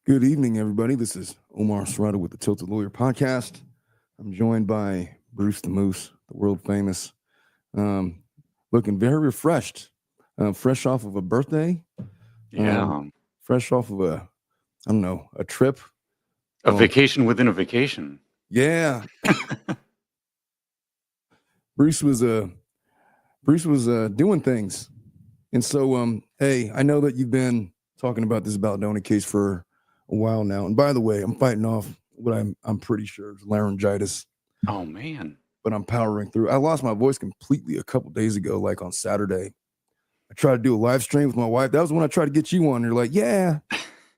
Good evening, everybody. This is Omar Serrata with the Tilted Lawyer Podcast. I'm joined by Bruce the Moose, the world famous, looking very refreshed, fresh off of a birthday, Yeah. fresh off of a trip. A vacation within a vacation. Yeah. Bruce was doing things. And so, hey, I know that you've been talking about this Baldoni case for a while now. And by the way, I'm fighting off what I'm pretty sure is laryngitis. Oh, man. But I'm powering through. I lost my voice completely a couple days ago, like on Saturday. I tried to do a live stream with my wife. That was when I tried to get you on. You're like, yeah,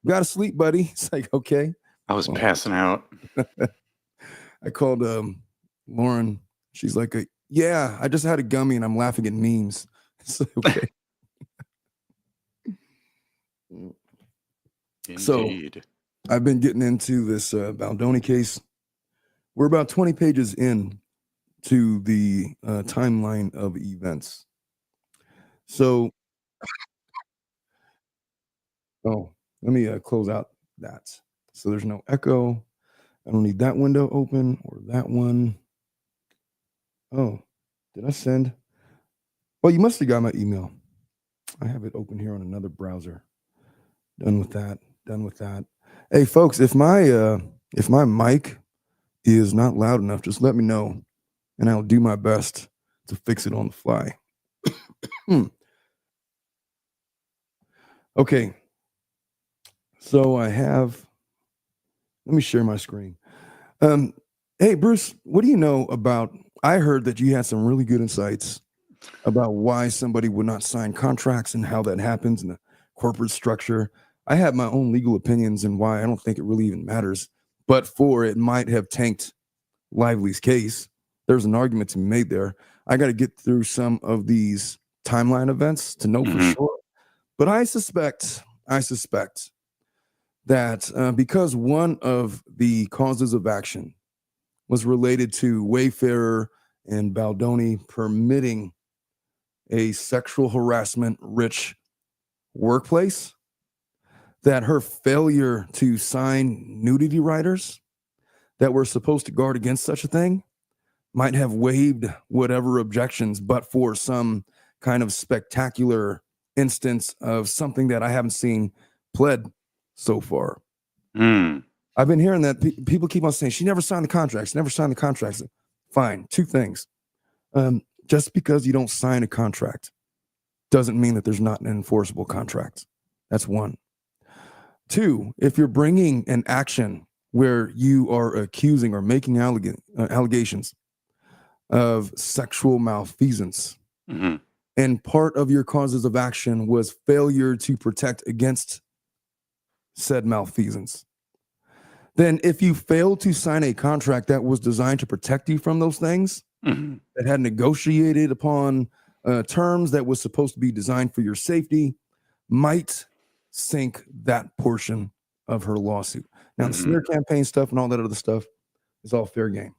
gotta sleep, buddy. It's like, okay. I was passing out. I called Lauren. She's like, yeah, I just had a gummy and I'm laughing at memes. It's like, okay. Indeed. So I've been getting into this Baldoni case. We're about 20 pages in to the timeline of events. So, let me close out that. So there's no echo. I don't need that window open or that one. Oh, did I send? Well, you must have got my email. I have it open here on another browser. Done with that. Hey, folks, if my mic is not loud enough, just let me know, and I'll do my best to fix it on the fly. Okay. So let me share my screen. Hey, Bruce, what do you know about, I heard that you had some really good insights about why somebody would not sign contracts and how that happens in the corporate structure. I have my own legal opinions and why I don't think it really even matters, but for it might have tanked Lively's case. There's an argument to be made there. I got to get through some of these timeline events to know for sure. But I suspect that because one of the causes of action was related to Wayfarer and Baldoni permitting a sexual harassment rich workplace, that her failure to sign nudity riders that were supposed to guard against such a thing might have waived whatever objections, but for some kind of spectacular instance of something that I haven't seen pled so far. I've been hearing that people keep on saying she never signed the contracts. Fine. Two things. Just because you don't sign a contract doesn't mean that there's not an enforceable contract. That's one. Two, if you're bringing an action where you are accusing or making allegations of sexual malfeasance, and part of your causes of action was failure to protect against said malfeasance, then if you fail to sign a contract that was designed to protect you from those things, that had negotiated upon terms that was supposed to be designed for your safety, might sink that portion of her lawsuit. Now, the smear campaign stuff and all that other stuff is all fair game.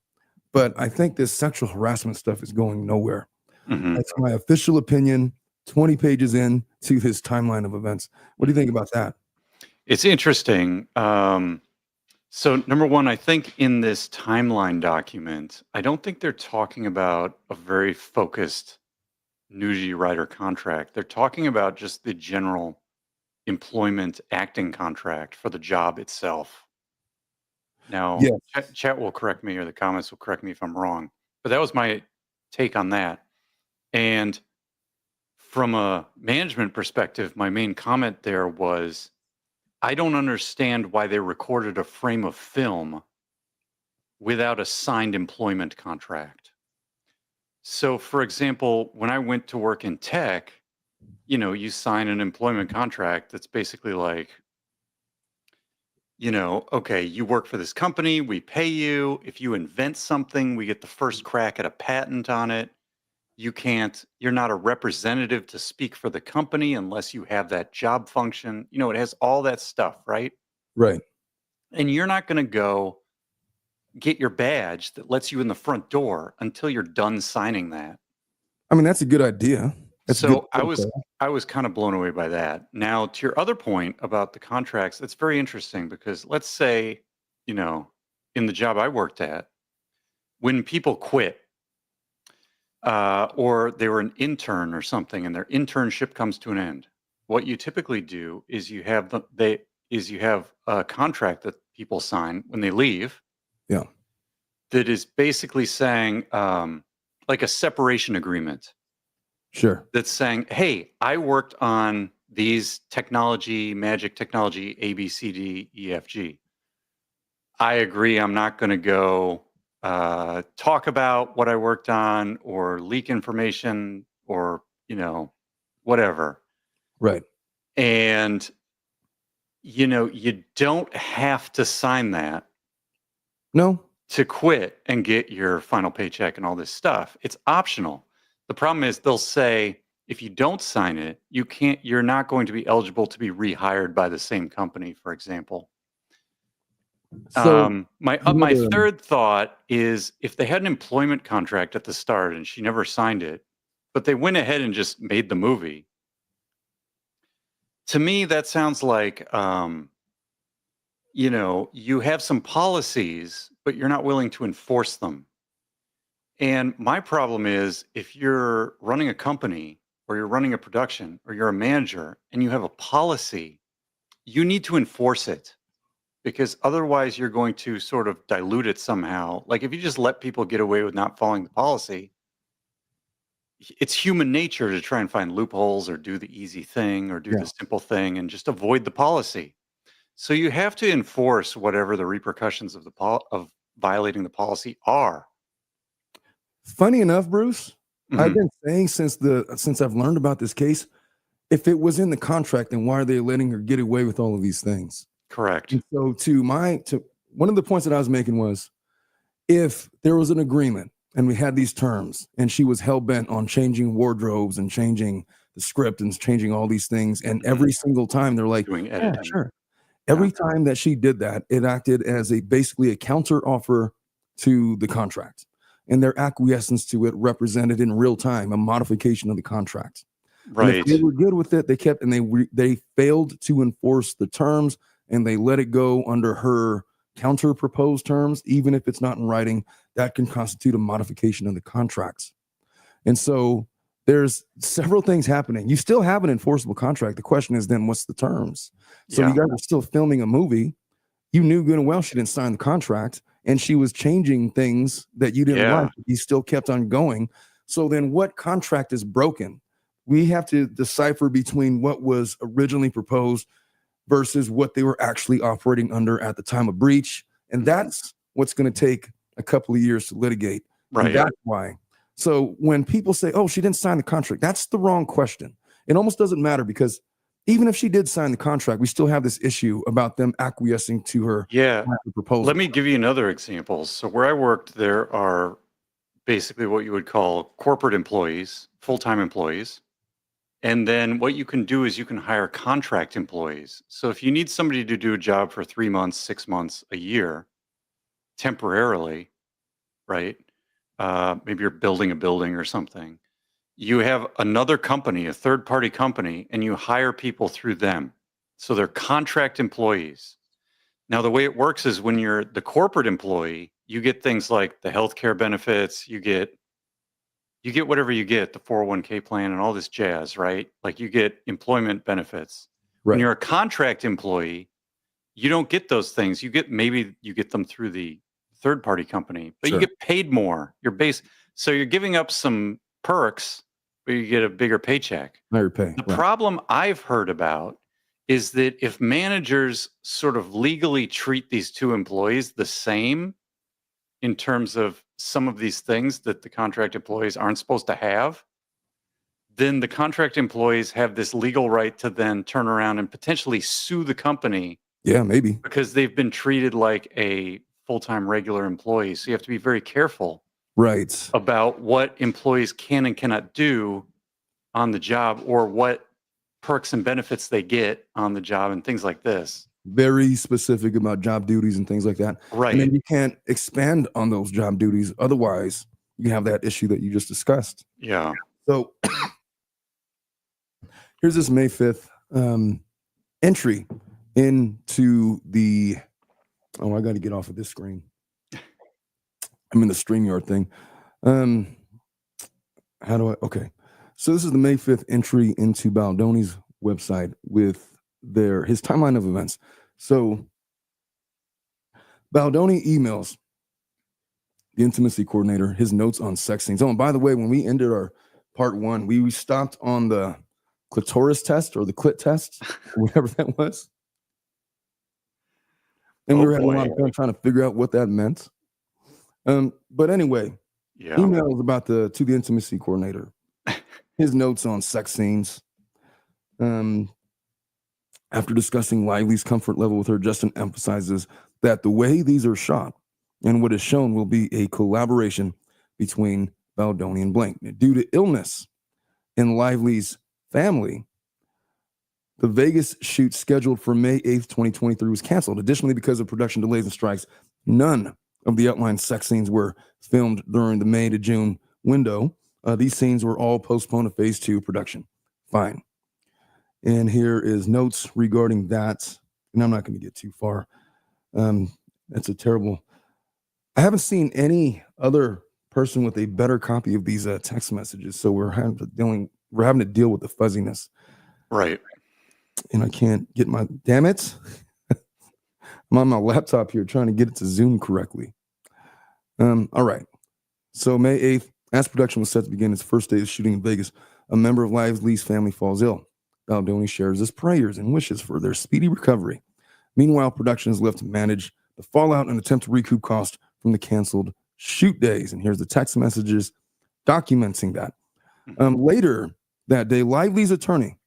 But I think this sexual harassment stuff is going nowhere. That's my official opinion, 20 pages in to this timeline of events. What do you think about that? It's interesting. So number one, I think in this timeline document, I don't think they're talking about a very focused nudity rider contract. They're talking about just the general employment acting contract for the job itself. Now, chat will correct me, or the comments will correct me if I'm wrong, but that was my take on that. And from a management perspective, my main comment there was, I don't understand why they recorded a frame of film without a signed employment contract. So, for example, when I went to work in tech, you sign an employment contract that's basically like, okay, you work for this company, we pay you. If you invent something, we get the first crack at a patent on it. You're not a representative to speak for the company unless you have that job function. It has all that stuff, right? Right. And you're not going to go get your badge that lets you in the front door until you're done signing that. I mean, that's a good idea. That's good. So I was kind of blown away by that. Now, to your other point about the contracts, that's very interesting because let's say, you know, in the job I worked at, when people quit, or they were an intern or something, and their internship comes to an end, what you typically do is you have a contract that people sign when they leave Yeah, that is basically saying, like a separation agreement sure. that's saying, "Hey, I worked on these magic technology, A, B, C, D, E, F, G. I agree. I'm not going to go talk about what I worked on or leak information or whatever." Right. And you don't have to sign that No. to quit and get your final paycheck and all this stuff. It's optional. The problem is they'll say if you don't sign it, you're not going to be eligible to be rehired by the same company, for example. So My third thought is if they had an employment contract at the start and she never signed it, but they went ahead and just made the movie. To me, that sounds like you have some policies, but you're not willing to enforce them. And my problem is if you're running a company or you're running a production or you're a manager and you have a policy, you need to enforce it because otherwise you're going to sort of dilute it somehow. Like if you just let people get away with not following the policy, it's human nature to try and find loopholes or do the easy thing or do yeah. the simple thing and just avoid the policy. So you have to enforce whatever the repercussions of of violating the policy are. Funny enough, Bruce, I've Mhm. been saying since I've learned about this case, if it was in the contract, then why are they letting her get away with all of these things? Correct. And so to one of the points that I was making was if there was an agreement and we had these terms and she was hell bent on changing wardrobes and changing the script and changing all these things, and Mhm. every single time they're like, Doing yeah, editing. sure. Yeah. Every time that she did that, it acted as basically a counter offer to the contract. And their acquiescence to it represented in real time a modification of the contract. And if they Right. were good with it, they kept and they failed to enforce the terms and they let it go under her counter proposed terms, even if it's not in writing, that can constitute a modification of the contracts. And so there's several things happening. You still have an enforceable contract. The question is then what's the terms? So you Yeah. guys are still filming a movie. You knew good and well she didn't sign the contract and she was changing things that you didn't like. Yeah. You still kept on going. So then what contract is broken? We have to decipher between what was originally proposed versus what they were actually operating under at the time of breach. And Mhm. that's what's going to take a couple of years to litigate. And Right. that's why. So when people say, oh, she didn't sign the contract, that's the wrong question. It almost doesn't matter because even if she did sign the contract, we still have this issue about them acquiescing to her Yeah. proposal. Let me give you another example. So where I worked, there are basically what you would call corporate employees, full-time employees. And then what you can do is you can hire contract employees. So if you need somebody to do a job for 3 months, 6 months, a year, temporarily, right? Maybe you're building a building or something. You have another company, a third party company, and you hire people through them. So they're contract employees. Now, the way it works is when you're the corporate employee, you get things like the healthcare benefits, you get whatever you get, the 401k plan and all this jazz, right? Like you get employment benefits. When Right. you're a contract employee, you don't get those things. Maybe you get them through the third party company, but you Sure. get paid more. So you're giving up some perks, but you get a bigger paycheck. Higher pay. The Right. problem I've heard about is that if managers sort of legally treat these two employees the same in terms of some of these things that the contract employees aren't supposed to have, then the contract employees have this legal right to then turn around and potentially sue the company Yeah, maybe. because they've been treated like a full-time regular employee. So you have to be very careful Right. about what employees can and cannot do on the job or what perks and benefits they get on the job and things like this. Very specific about job duties and things like that. And then Right. you can't expand on those job duties. Otherwise, you have that issue that you just discussed. Yeah. So Here's this May 5th entry into the. Oh, I got to get off of this screen. I'm in the StreamYard thing. How do I? Okay. So this is the May 5th entry into Baldoni's website with his timeline of events. So Baldoni emails the intimacy coordinator his notes on sex scenes. Oh, and by the way, when we ended our part 1, we stopped on the clitoris test or the clit test, whatever that was. And we were having a lot of fun trying to figure out what that meant. But anyway, emails about to the intimacy coordinator, his notes on sex scenes. After discussing Lively's comfort level with her, Justin emphasizes that the way these are shot and what is shown will be a collaboration between Baldoni and Blank. Due to illness in Lively's family, the Vegas shoot scheduled for May 8th, 2023 was canceled. Additionally, because of production delays and strikes, none of the outlined sex scenes were filmed during the May to June window. These scenes were all postponed to phase 2 production. Fine. And here is notes regarding that. And I'm not going to get too far. That's a terrible. I haven't seen any other person with a better copy of these text messages. So we're having to deal with the fuzziness. Right. And I can't get my, damn it. I'm on my laptop here trying to get it to zoom correctly. All right. So May 8th, as production was set to begin its first day of shooting in Vegas, a member of Lively's family falls ill. Baldoni shares his prayers and wishes for their speedy recovery. Meanwhile, production is left to manage the fallout and attempt to recoup costs from the canceled shoot days. And here's the text messages documenting that. Later that day, Lively's attorney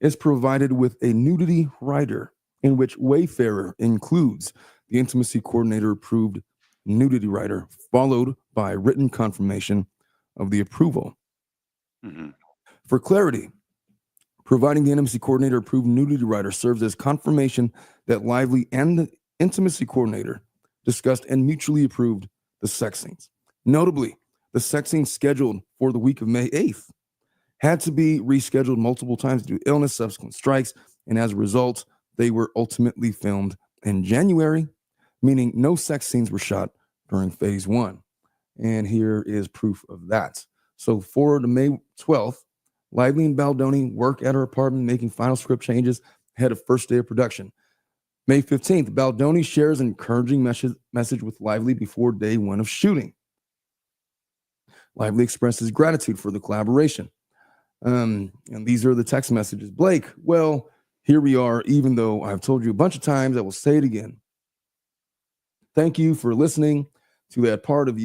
is provided with a nudity rider in which Wayfarer includes the intimacy coordinator approved nudity rider, followed by written confirmation of the approval. For clarity, providing the intimacy coordinator approved nudity rider serves as confirmation that Lively and the intimacy coordinator discussed and mutually approved the sex scenes. Notably, the sex scenes scheduled for the week of May 8th had to be rescheduled multiple times due to illness, subsequent strikes, and as a result, they were ultimately filmed in January, meaning no sex scenes were shot during phase 1. And here is proof of that. So for the May 12th, Lively and Baldoni work at her apartment, making final script changes ahead of first day of production. May 15th, Baldoni shares an encouraging message with Lively before day 1 of shooting. Lively expresses gratitude for the collaboration. And these are the text messages. Blake, well, here we are, even though I've told you a bunch of times, I will say it again. Thank you for listening to that part of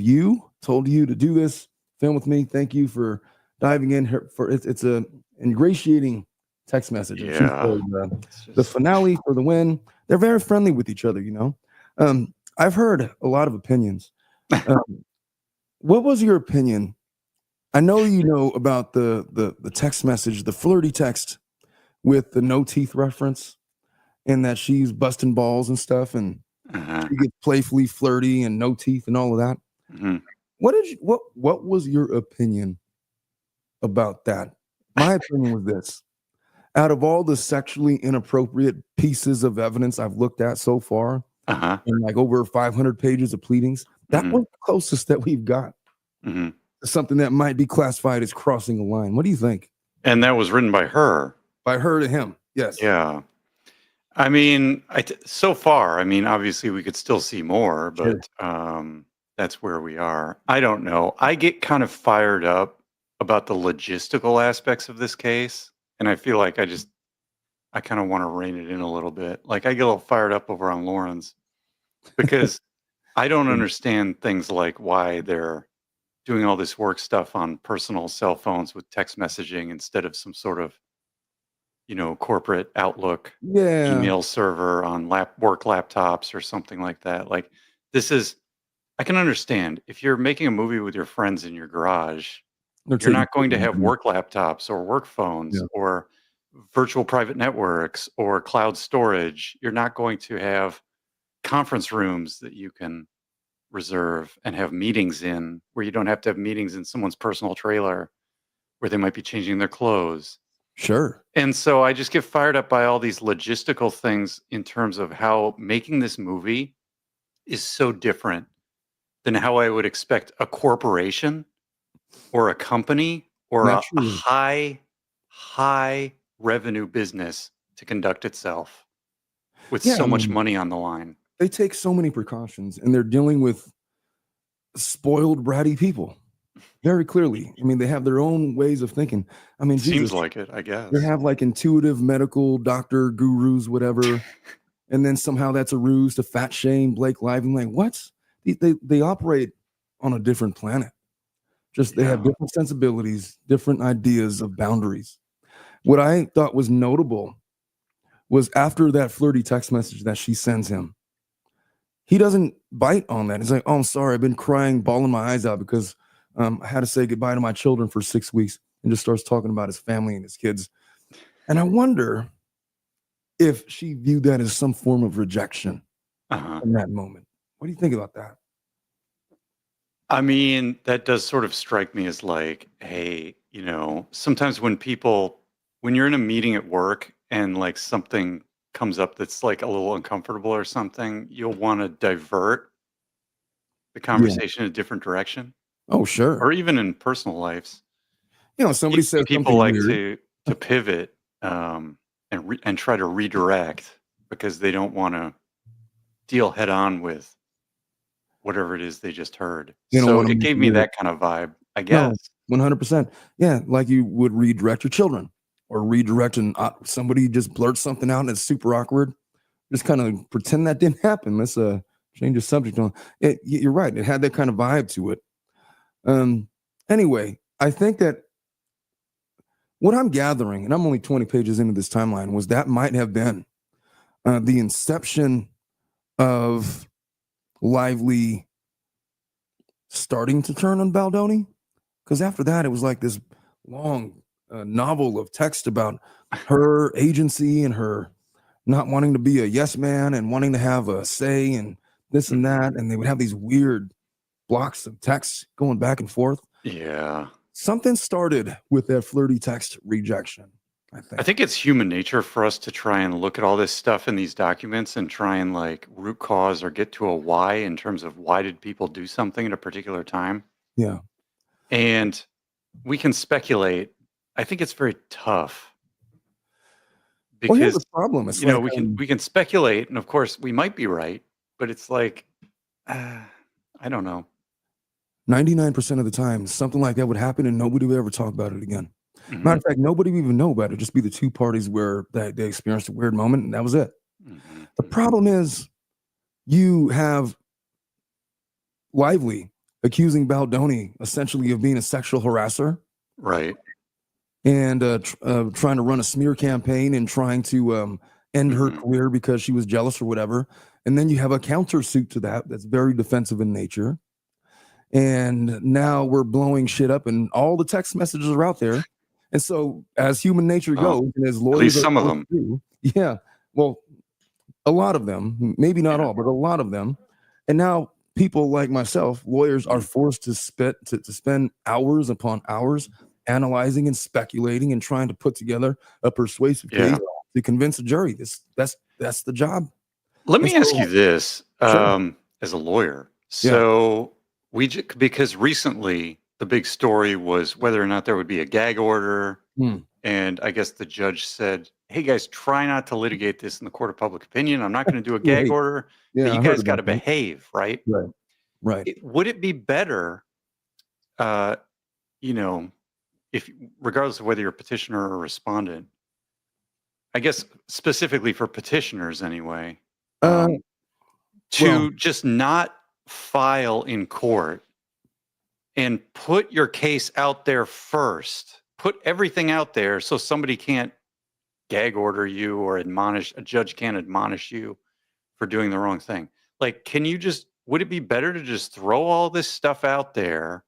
you, told you to do this, film with me. Thank you for diving in here for it's a ingratiating text message. Yeah. The finale for the win. They're very friendly with each other, you know. I've heard a lot of opinions. What was your opinion? I know you know about the text message, the flirty text with the no teeth reference, and that she's busting balls and stuff, and she gets playfully flirty and no teeth and all of that. What was your opinion about that? My opinion was this: out of all the sexually inappropriate pieces of evidence I've looked at so far, in like over 500 pages of pleadings, that was the closest that we've got. Something that might be classified as crossing a line. What do you think? And that was written by her. By her to him, yes. Yeah. I mean, so far, I mean, obviously we could still see more, but that's where we are. I don't know. I get kind of fired up about the logistical aspects of this case. And I feel like I kind of want to rein it in a little bit. Like I get a little fired up over on Lauren's because I don't understand things like why they're doing all this work stuff on personal cell phones with text messaging instead of some sort of, you know, corporate Outlook email server on work laptops or something like that. Like I can understand if you're making a movie with your friends in your garage, you're not going to have work laptops or work phones or virtual private networks or cloud storage. You're not going to have conference rooms that you can reserve and have meetings in where you don't have to have meetings in someone's personal trailer. where they might be changing their clothes. Sure. And so I just get fired up by all these logistical things in terms of how making this movie is so different than how I would expect a corporation or a company or a Naturally. high revenue business to conduct itself with Yeah, I so much mean, money on the line. they take so many precautions, and they're dealing with spoiled, bratty people very clearly. I mean, they have their own ways of thinking. I mean, Jesus, Seems like it, I they guess. have like intuitive medical doctor gurus, whatever, and then somehow that's a ruse to fat shame Blake Lively. Like, what? They operate on a different planet. Just they have Yeah. different sensibilities, different ideas of boundaries. What I thought was notable was after that flirty text message that she sends him, he doesn't bite on that. He's like, "Oh, I'm sorry, I've been crying, bawling my eyes out because I had to say goodbye to my children for 6 weeks," and just starts talking about his family and his kids. And I wonder if she viewed that as some form of rejection Uh-huh. in that moment. What do you think about that? I mean, that does sort of strike me as like, hey, sometimes when you're in a meeting at work and like something comes up that's like a little uncomfortable or something, you'll want to divert the Yeah. conversation in a different direction, Oh, sure. or even in personal lives. Somebody says People something like weird. to pivot and try to redirect because they don't want to deal head on with whatever it is they just heard. They don't So want to it make gave it me weird. that kind of vibe, I No, guess. 100%. Yeah, like you would redirect your children or redirect and somebody just blurts something out and it's super awkward. Just kind of pretend that didn't happen. Let's change the subject on it. You're right. It had that kind of vibe to it. Um, anyway, I think that what I'm gathering, and I'm only 20 pages into this timeline, was that might have been the inception of Lively starting to turn on Baldoni. Because after that, it was like this long novel of text about her agency and her not wanting to be a yes man and wanting to have a say and this and that. And they would have these weird blocks of text going back and forth. Yeah. Something started with that flirty text rejection, I I think. think it's human nature for us to try and look at all this stuff in these documents and try and like root cause or get to a why in terms of why did people do something at a particular time. Yeah. And we can speculate. I think it's very tough Well, here's because the problem. It's like we can speculate and of course we might be right, but it's like uh, I don't know. 99% of the time, something like that would happen and nobody would ever talk about it again. Matter Mhm. of fact, nobody would even know about it. Just be the two parties where they experienced a weird moment and that was it. Mhm. The Mhm. problem is you have Lively accusing Baldoni essentially of being a sexual harasser Right. and trying to run a smear campaign and trying to end her Mhm. career because she was jealous or whatever. And then you have a countersuit to that that's very defensive in nature. And now we're blowing shit up, and all the text messages are out there. And so, as human nature Oh, goes, and as at lawyers least are some of forced them. to do, yeah, well, a lot of them, maybe not Yeah. all, but a lot of them. And now people like myself, lawyers, are Mhm. forced to spend hours upon hours analyzing and speculating and trying to put together a persuasive case Yeah. to convince a jury. That's the job. Let And me ask you so, this, sure, as a lawyer. yeah, So because recently the big story was whether or not there would be a gag order, hmm, and I guess the judge said, "Hey guys, try not to litigate this in the court of public opinion. I'm not going to do a too gag late. order, but Yeah, you I heard guys got about to that. behave, right?" Right, right. Would it be better, uh, you know, if regardless of whether you're a petitioner or a respondent, I guess specifically for petitioners anyway, Uh, um, well, to just not file in court and put your case out there first. Put everything out there so somebody can't gag order you or a judge can't admonish you for doing the wrong thing. Like, would it be better to just throw all this stuff out there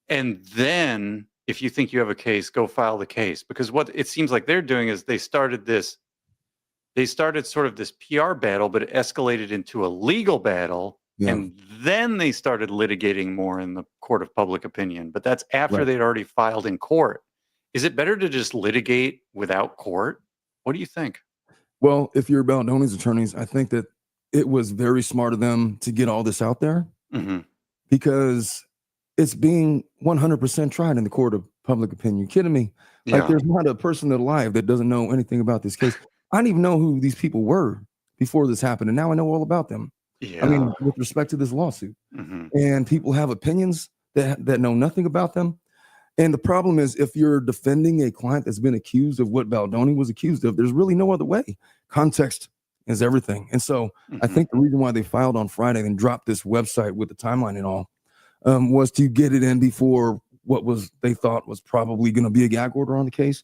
and then if you think you have a case, go file the case? Because what it seems like they're doing is they started sort of this PR battle, but it escalated into a legal battle. Yeah. And then they started litigating more in the court of public opinion. But that's after Right. they'd already filed in court. Is it better to just litigate without court? What do you think? Well, if you're Baldoni's attorneys, I think that it was very smart of them to get all this out there Hmm. because it's being 100% tried in the court of public opinion. You kidding me? Like, Yeah. there's not a person alive that doesn't know anything about this case. I didn't even know who these people were before this happened, and now I know all about them. I Yeah. mean, with respect to this lawsuit, Hmm. and people have opinions that know nothing about them. And the problem is, if you're defending a client that's been accused of what Baldoni was accused of, there's really no other way. Context is everything. And so I Hmm. think the reason why they filed on Friday and dropped this website with the timeline and all was to get it in before what was they thought was probably going to be a gag order on the case.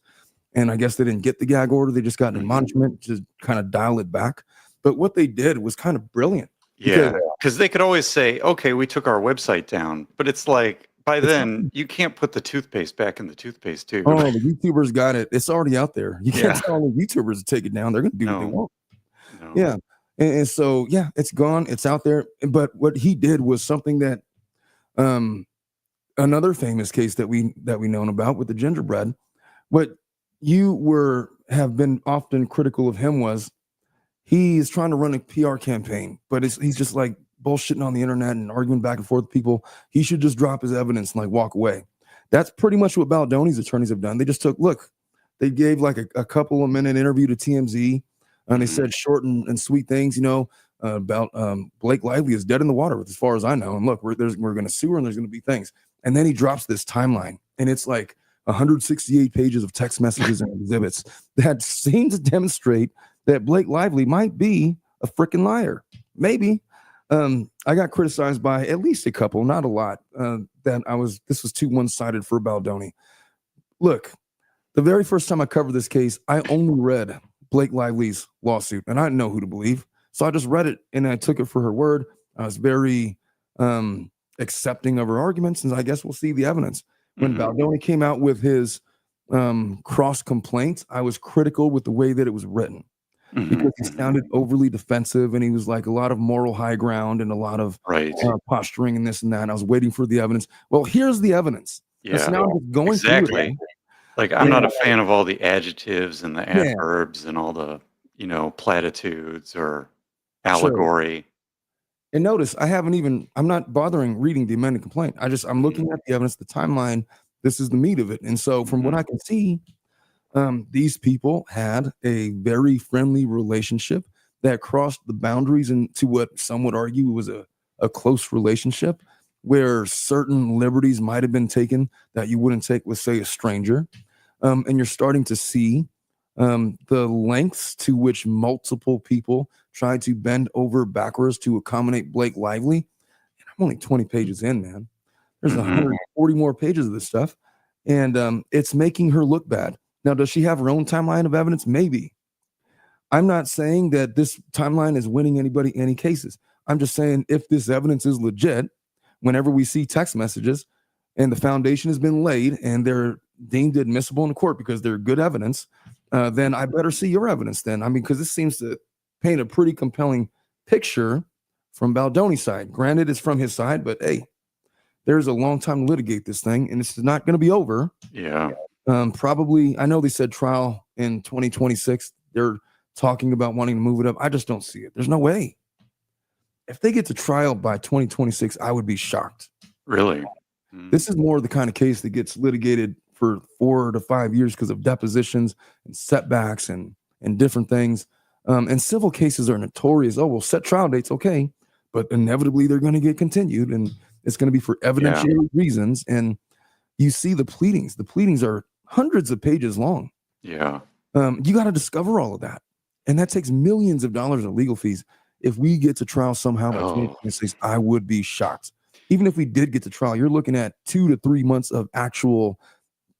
And I guess they didn't get the gag order. They just got an Hmm. admonishment to kind of dial it back. But what they did was kind of brilliant because Yeah. Because they could always say, okay, we took our website down. But it's like, by it's then, you can't put the toothpaste back in the toothpaste tube. oh, the YouTubers got it. It's already out there. You can't Yeah. tell the YouTubers to take it down. They're going to do what they No, want. no. Yeah. And so, yeah, it's gone. It's out there. But what he did was something that um, another famous case that we known about with the gingerbread. What you have been often critical of him was he is trying to run a PR campaign, but he's just like bullshitting on the internet and arguing back and forth with people. He should just drop his evidence and like walk away. That's pretty much what Baldoni's attorneys have done. They just they gave like a couple of minute interview to TMZ, and they Mhm. said short and sweet things, about Blake Lively is dead in the water, as far as I know. And look, we're going to sue her, and there's going to be things. And then he drops this timeline, and it's like 168 pages of text messages and exhibits that seem to demonstrate that Blake Lively might be a freaking liar. Maybe. I got criticized by at least a couple, not a lot, this was too one-sided for Baldoni. Look, the very first time I covered this case, I only read Blake Lively's lawsuit, and I didn't know who to believe. So I just read it, and I took it for her word. I was very accepting of her arguments, and I guess we'll see the evidence. When Mhm. Baldoni came out with his cross complaint, I was critical with the way that it was written Mhm. because he Mhm. sounded overly defensive, and he was like a lot of moral high ground and a lot of Right. posturing and this and that. And I was waiting for the evidence. Well, here's the evidence. And so Yeah. now I'm just going through it Exactly. all. Like, I'm not And a fan of all the adjectives and the yeah, adverbs and all the, platitudes or sure. allegory. And notice I'm not bothering reading the amended complaint. I'm Mhm. looking at the evidence, the timeline. This is the meat of it. And so from what Mhm. I can see, these people had a very friendly relationship that crossed the boundaries into what some would argue was a close relationship where certain liberties might have been taken that you wouldn't take with, say, a stranger. And you're starting to see the lengths to which multiple people try to bend over backwards to accommodate Blake Lively. And I'm only 20 pages in, man. There's Mhm. 140 more pages of this stuff, and it's making her look bad. Now, does she have her own timeline of evidence? Maybe. I'm not saying that this timeline is winning anybody any cases. I'm just saying if this evidence is legit, whenever we see text messages and the foundation has been laid and they're deemed admissible in court because they're good evidence, then I better see your evidence then. I mean, because this seems to paint a pretty compelling picture from Baldoni's side. Granted, it's from his side, but hey, there's a long time to litigate this thing, and it's not going to be over. Yeah. Probably, I know they said trial in 2026. They're talking about wanting to move it up. I just don't see it. There's no way. If they get to trial by 2026, I would be shocked. Really. Mm. This is more the kind of case that gets litigated for 4 to 5 years because of depositions and setbacks and different things. And civil cases are notorious. Oh, well, set trial dates, okay, but inevitably they're going to get continued, and it's going to be for Yeah. evidentiary reasons. And you see the pleadings. The pleadings are hundreds of pages long. Yeah. You got to discover all of that, and that takes millions of dollars in legal fees. If we get to trial somehow by Oh. 2026, I would be shocked. Even if we did get to trial, you're looking at 2 to 3 months of actual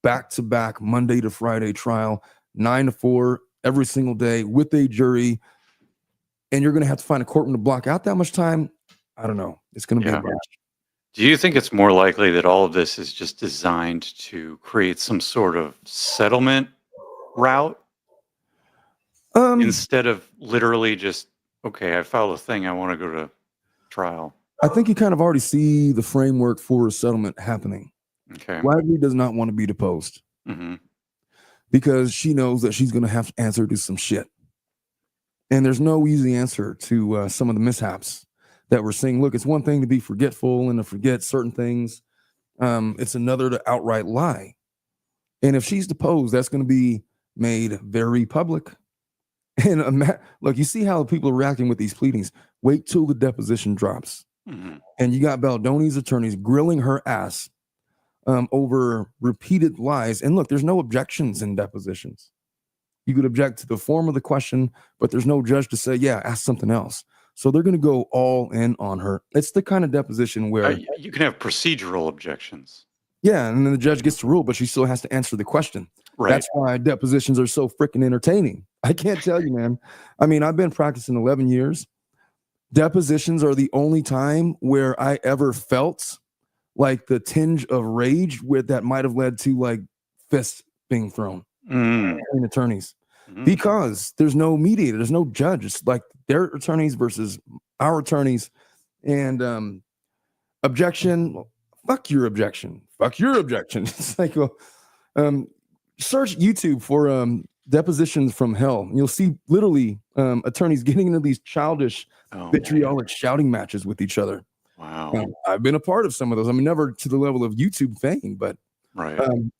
back-to-back Monday to Friday trial, 9 to 4 every single day with a jury, and you're going to have to find a courtroom to block out that much time. I don't know. It's going to be a Yeah. bunch. Do you think it's more likely that all of this is just designed to create some sort of settlement route Um, instead of literally just, okay, I filed a thing, I want to go to trial? I think you kind of already see the framework for a settlement happening. Okay. Lively does not want to be deposed because she knows that she's going to have to answer to some shit. And there's no easy answer to some of the mishaps that we're seeing. Look, it's one thing to be forgetful and to forget certain things. It's another to outright lie. And if she's deposed, that's going to be made very public. And look, you see how people are reacting with these pleadings. Wait till the deposition drops. And you got Baldoni's attorneys grilling her ass over repeated lies. And look, there's no objections in depositions. You could object to the form of the question, but there's no judge to say, yeah, ask something else. So they're going to go all in on her. It's the kind of deposition where you can have procedural objections. Yeah, and then the judge gets to rule, but she still has to answer the question. Right. That's why depositions are so freaking entertaining. I can't tell you, man. I mean, I've been practicing 11 years. Depositions are the only time where I ever felt like the tinge of rage that might have led to like fists being thrown between attorneys. Because there's no mediator, there's no judge. It's like their attorneys versus our attorneys. And objection, fuck your objection. Fuck your objection. It's like, well, search YouTube for depositions from hell. You'll see literally attorneys getting into these childish, vitriolic shouting matches with each other. Wow. I've been a part of some of those. I mean, never to the level of YouTube fame, but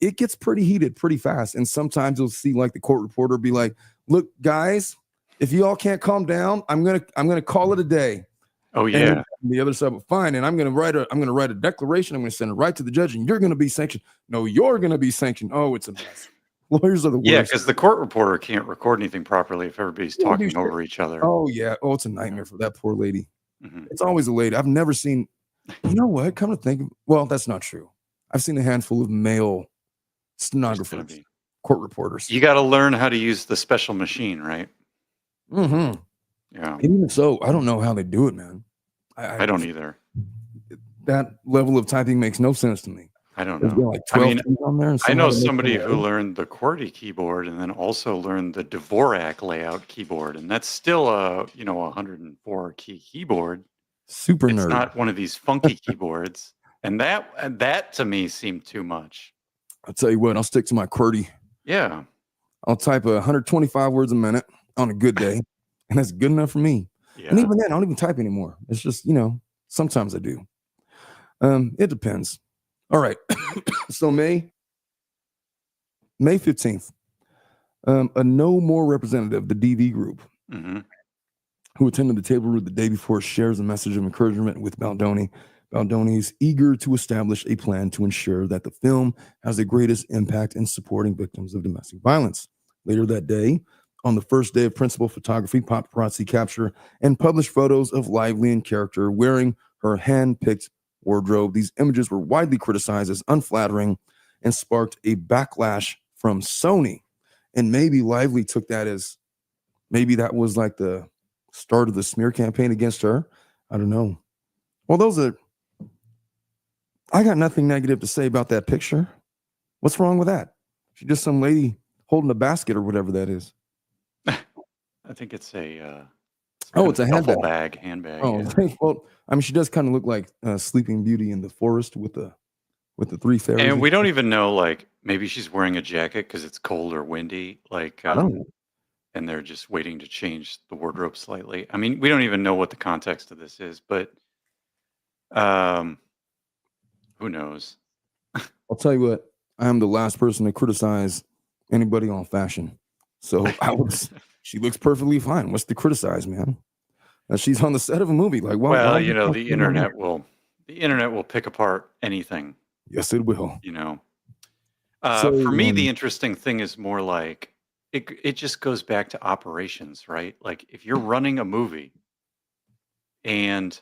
it gets pretty heated pretty fast. And sometimes you'll see like the court reporter be like, look, guys, if you all can't calm down, I'm gonna call it a day. Oh yeah. And the other side, fine. And I'm gonna write a declaration. I'm gonna send it right to the judge, and you're gonna be sanctioned. No, you're gonna be sanctioned. Oh, it's a mess. Lawyers are the worst. Yeah, because the court reporter can't record anything properly if everybody's talking over each other. Oh yeah. Oh, it's a nightmare for that poor lady. It's always a lady. I've never seen. You know what? Come to think of, well, that's not true. I've seen a handful of male stenographers, court reporters. You got to learn how to use the special machine, right? Yeah. And even so, I don't know how they do it, man. I don't either. That level of typing makes no sense to me. I don't know. Like 12 keys on there I know somebody who learned the QWERTY keyboard and then also learned the Dvorak layout keyboard, and that's still a 104 key keyboard. Super nerd. It's not one of these funky keyboards, and that to me seemed too much. I'll tell you what. I'll stick to my QWERTY. Yeah. I'll type 125 words a minute on a good day, and that's good enough for me. Yeah. And even then, I don't even type anymore. It's just sometimes I do. It depends. All right. So May 15th, a No More representative, the DV group, who attended the table read the day before, shares a message of encouragement with Baldoni. Baldoni is eager to establish a plan to ensure that the film has the greatest impact in supporting victims of domestic violence. Later that day, on the first day of principal photography, paparazzi capture and publish photos of Lively in character wearing her hand-picked wardrobe. These images were widely criticized as unflattering and sparked a backlash from Sony. And maybe Lively took that as maybe that was like the start of the smear campaign against her. I don't know. Well, I got nothing negative to say about that picture. What's wrong with that? She's just some lady holding a basket or whatever that is. I think it's a it's a handbag. Handbag. Yeah. Well, I mean, she does kind of look like Sleeping Beauty in the forest with the three fairies. And we don't even know, like, maybe she's wearing a jacket because it's cold or windy, like, and they're just waiting to change the wardrobe slightly. I mean, we don't even know what the context of this is, but who knows? I'll tell you what, I am the last person to criticize anybody on fashion. So she looks perfectly fine. What's to criticize, man? She's on the set of a movie. Like, well, the internet will pick apart anything. Yes, it will. For me, the interesting thing is more like it just goes back to operations, right? Like if you're running a movie and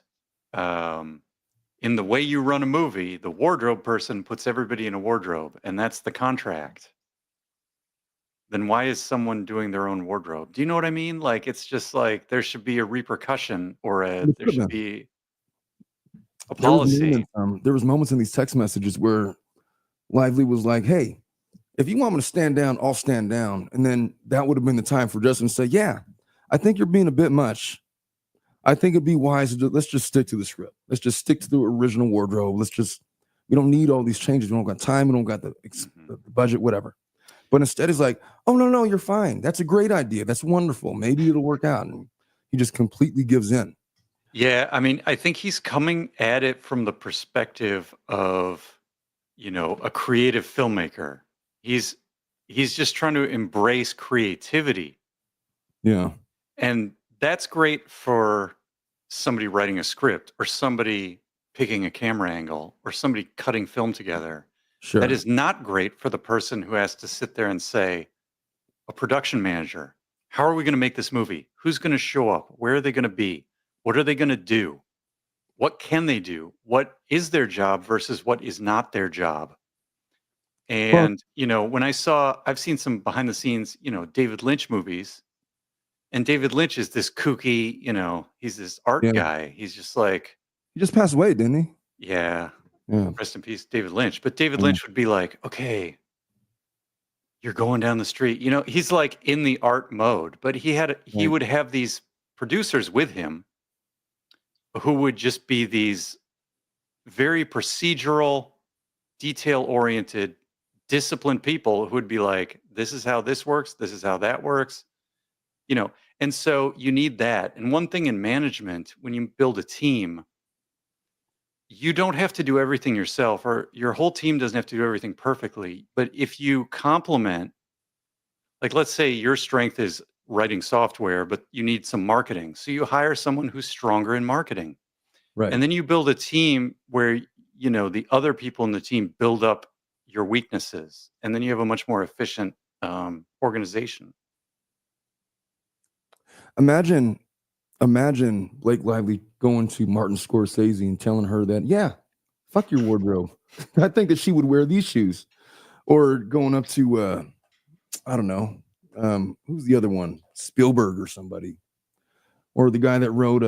in the way you run a movie, the wardrobe person puts everybody in a wardrobe and that's the contract. Then why is someone doing their own wardrobe? Do you know what I mean? Like, it's just like there should be a repercussion or there should be a policy. There was moments in these text messages where Lively was like, hey, if you want me to stand down, I'll stand down. And then that would have been the time for Justin to say, yeah, I think you're being a bit much. I think it'd be wise to let's just stick to the script. Let's just stick to the original wardrobe. We don't need all these changes. We don't got time. We don't got the budget, whatever. But instead, it's like, oh, no, you're fine. That's a great idea. That's wonderful. Maybe it'll work out. And he just completely gives in. Yeah, I mean, I think he's coming at it from the perspective of, a creative filmmaker. He's just trying to embrace creativity. Yeah. And that's great for somebody writing a script or somebody picking a camera angle or somebody cutting film together. Sure. That is not great for the person who has to sit there and say, a production manager, how are we going to make this movie? Who's going to show up? Where are they going to be? What are they going to do? What can they do? What is their job versus what is not their job? And, when I've seen some behind the scenes, David Lynch movies, and David Lynch is this kooky, he's this art guy. He's just like, he just passed away, didn't he? Yeah. Rest in peace, David Lynch. But David Lynch would be like, okay, you're going down the street. He's like in the art mode, but he would have these producers with him who would just be these very procedural, detail-oriented, disciplined people who would be like, this is how this works. This is how that works. And so you need that. And one thing in management, when you build a team, you don't have to do everything yourself, or your whole team doesn't have to do everything perfectly. But if you complement, like let's say your strength is writing software, but you need some marketing. So you hire someone who's stronger in marketing. Right. And then you build a team where, the other people in the team build up your weaknesses. And then you have a much more efficient organization. Imagine Blake Lively going to Martin Scorsese and telling her that, fuck your wardrobe. I think that she would wear these shoes. Or going up to, I don't know, who's the other one? Spielberg or somebody. Or the guy that wrote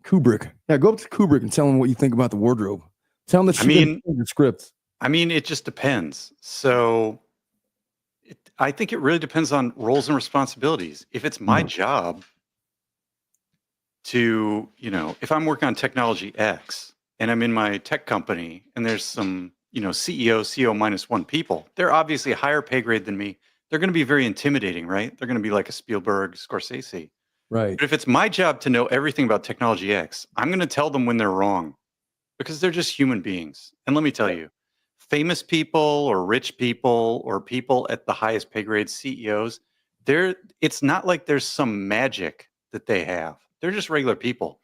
Kubrick. Yeah, go up to Kubrick and tell him what you think about the wardrobe. Tell him that she didn't change the script. I mean, it just depends. So I think it really depends on roles and responsibilities. If it's my job to, if I'm working on technology X and I'm in my tech company and there's some, CEO minus one people, they're obviously a higher pay grade than me. They're going to be very intimidating, right? They're going to be like a Spielberg, Scorsese. Right. But if it's my job to know everything about technology X, I'm going to tell them when they're wrong because they're just human beings. And let me tell you, famous people or rich people or people at the highest pay grade CEOs, it's not like there's some magic that they have. They're just regular people.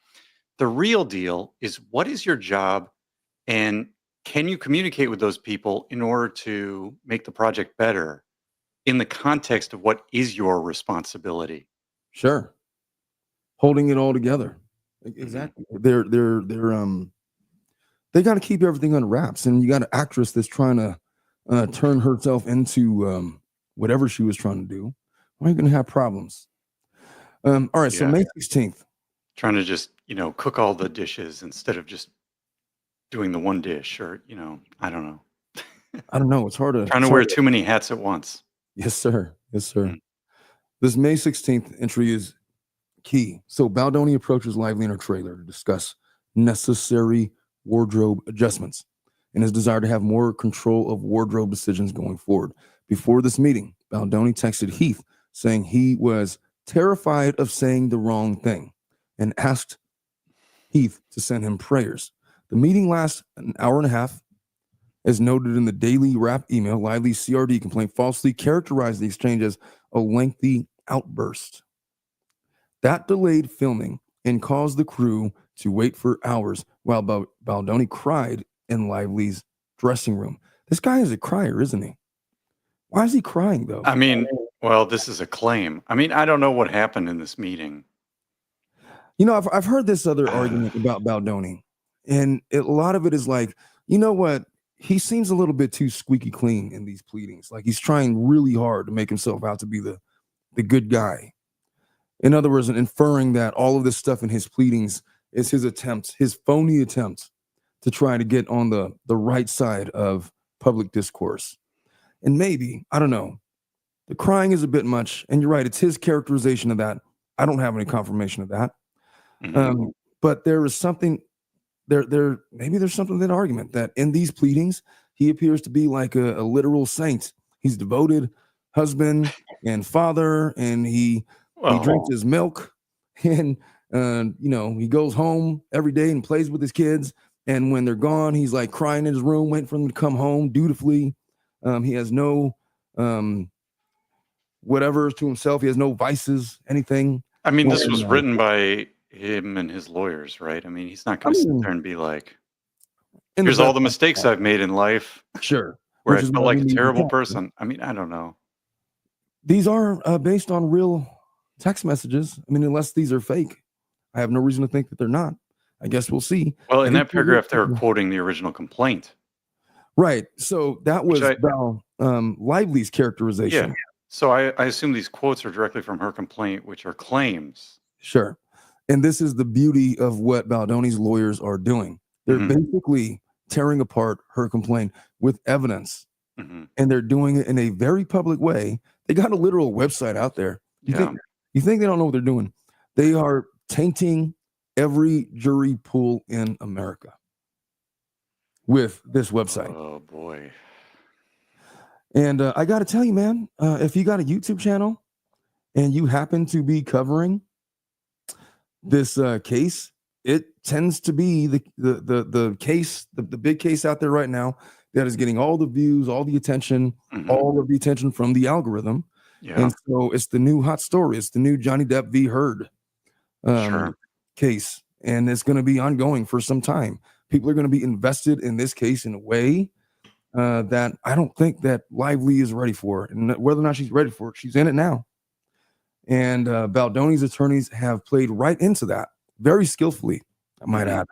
The real deal is, what is your job, and can you communicate with those people in order to make the project better in the context of what is your responsibility? Sure. Holding it all together. Exactly. They got to keep everything on wraps, and you got an actress that's trying to turn herself into whatever she was trying to do. Why are you going to have problems? All right. So May 16th. Trying to just, cook all the dishes instead of just doing the one dish, or, I don't know. I don't know. It's hard to trying to wear too many hats at once. Yes, sir. Yes, sir. Mm-hmm. This May 16th entry is key. So Baldoni approaches Lively in her trailer to discuss necessary wardrobe adjustments and his desire to have more control of wardrobe decisions going forward. Before this meeting, Baldoni texted Heath saying he was terrified of saying the wrong thing and asked Heath to send him prayers. The meeting lasts an hour and a half. As noted in the daily wrap email, Lively's CRD complaint falsely characterized the exchange as a lengthy outburst. That delayed filming and caused the crew to wait for hours while Baldoni cried in Lively's dressing room. This guy is a crier, isn't he? Why is he crying, though? I mean, well, this is a claim. I mean, I don't know what happened in this meeting. I've heard this other argument about Baldoni, and a lot of it is like, you know what? He seems a little bit too squeaky clean in these pleadings. Like he's trying really hard to make himself out to be the good guy. In other words, inferring that all of this stuff in his pleadings is his phony attempt to try to get on the right side of public discourse. And maybe, I don't know, the crying is a bit much. And you're right, it's his characterization of that. I don't have any confirmation of that. Mhm. But there is something maybe there's something to that argument that in these pleadings he appears to be like a literal saint. He's devoted husband and father, and he drinks Well, his milk, and he goes home every day and plays with his kids. And when they're gone, he's like crying in his room, waiting for them to come home dutifully. He has no whatever to himself. He has no vices, anything. I mean, this was And written by him and his lawyers, right? I mean, he's not I gonna sit mean, there and be like, in the "Here's all best the mistakes possible, I've made in life sure, where which I is felt why like we a need the terrible caption. person." I mean, I don't know. These are based on real text messages. I mean, unless these are fake, I have no reason to think that they're not. I guess we'll see. Well, I in think that paragraph, they were quoting the original complaint, right. So that which was I Val Lively's yeah. characterization. So I assume these quotes are directly from her complaint, which are claims. Sure. And this is the beauty of what Baldoni's lawyers are doing. They're Mhm, basically tearing apart her complaint with evidence, mhm. and they're doing it in a very public way. They got a literal website out there. You Yeah. think they don't know what they're doing? They are tainting every jury pool in America with this website. Oh, boy. And I got to tell you, man, if you got a YouTube channel and you happen to be covering this case, it tends to be the case, the big case out there right now that is getting all the views, all the attention, Mhm. all of the attention from the algorithm. Yeah, And so it's the new hot story. It's the new Johnny Depp v. Heard sure. case, and it's going to be ongoing for some time. People are going to be invested in this case in a way that I don't think that Lively is ready for, and whether or not she's ready for it, she's in it now. And Baldoni's attorneys have played right into that very skillfully, I might Mhm. add.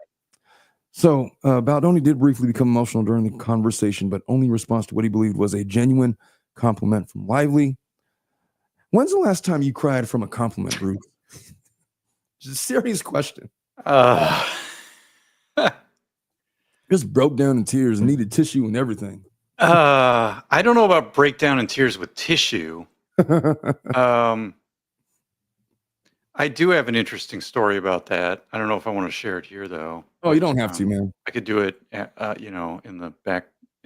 So Baldoni did briefly become emotional during the conversation, but only in response to what he believed was a genuine compliment from Lively. When's the last time you cried from a compliment, Bruce? It's a serious question. Uh, Just broke down in tears and needed tissue and everything. I don't know about breakdown in tears with tissue. Um, I do have an interesting story about that. I don't know if I want to share it here though, Oh, you but don't have to, man. I could do it, in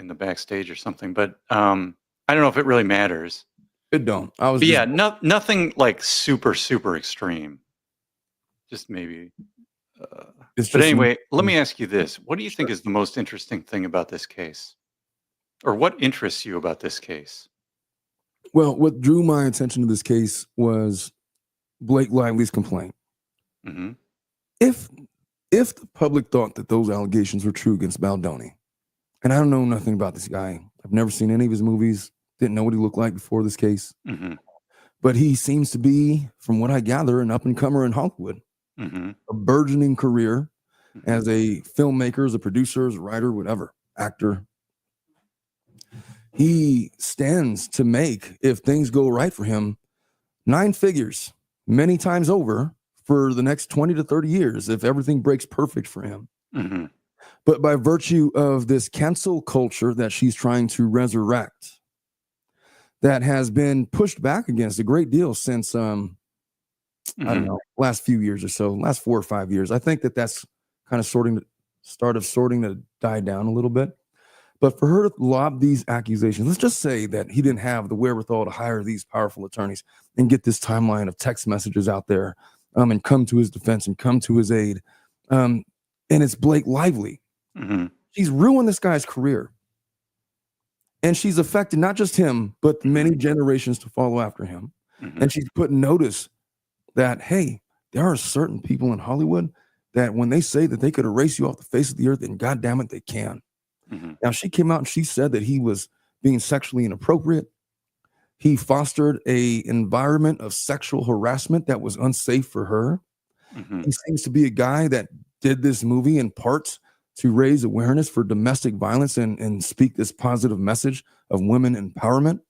the backstage or something. But I don't know if it really matters. It don't. I was But just yeah, nothing like super super extreme. Just maybe. Uh, it's but just anyway, let me ask you this: what do you think is the most interesting thing about this case, or what interests you about this case? well, what drew my attention to this case was Blake Lively's complaint. Hmm. If the public thought that those allegations were true against Baldoni, and I don't know nothing about this guy, I've never seen any of his movies, didn't know what he looked like before this case, Hmm. but he seems to be, from what I gather, an up and comer in Hollywood, Hmm. a burgeoning career Hmm. as a filmmaker, as a producer, as a writer, whatever, actor. He stands to make, if things go right for him, 9 figures many times over for the next 20 to 30 years if everything breaks perfect for him. Hmm. But by virtue of this cancel culture that she's trying to resurrect, that has been pushed back against a great deal since I don't Hmm. know, last few years or so, last 4 or 5 years. I think that that's kind of sorting to die down a little bit. But for her to lob these accusations, let's just say that he didn't have the wherewithal to hire these powerful attorneys and get this timeline of text messages out there, and come to his defense and come to his aid. And it's Blake Lively. Hmm. She's ruined this guy's career. And she's affected not just him, but many generations to follow after him. Hmm. And she's put notice that, hey, there are certain people in Hollywood that when they say that they could erase you off the face of the earth, then God damn it, they can. Hmm. Now, she came out and she said that he was being sexually inappropriate. He fostered a environment of sexual harassment that was unsafe for her. Hmm. He seems to be a guy that did this movie in part to raise awareness for domestic violence and speak this positive message of women empowerment.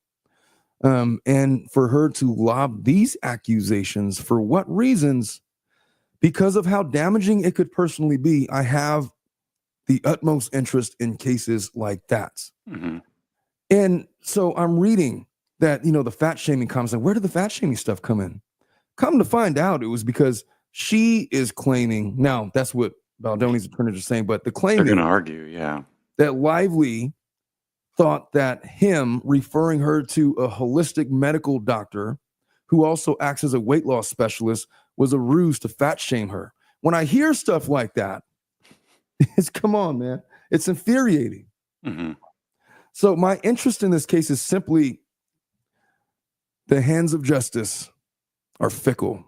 And for her to lob these accusations, for what reasons? Because of how damaging it could personally be, I have the utmost interest in cases like that. Hmm. And so I'm reading that, the fat shaming comments. Like, where did the fat shaming stuff come in? Come to find out, it was because She is claiming, now that's what Baldoni's attorneys are saying, but the claim They're is going to argue, yeah. that Lively thought that him referring her to a holistic medical doctor who also acts as a weight loss specialist was a ruse to fat shame her. When I hear stuff like that, it's come on, man. It's infuriating. Mm-hmm. So my interest in this case is simply the hands of justice are fickle.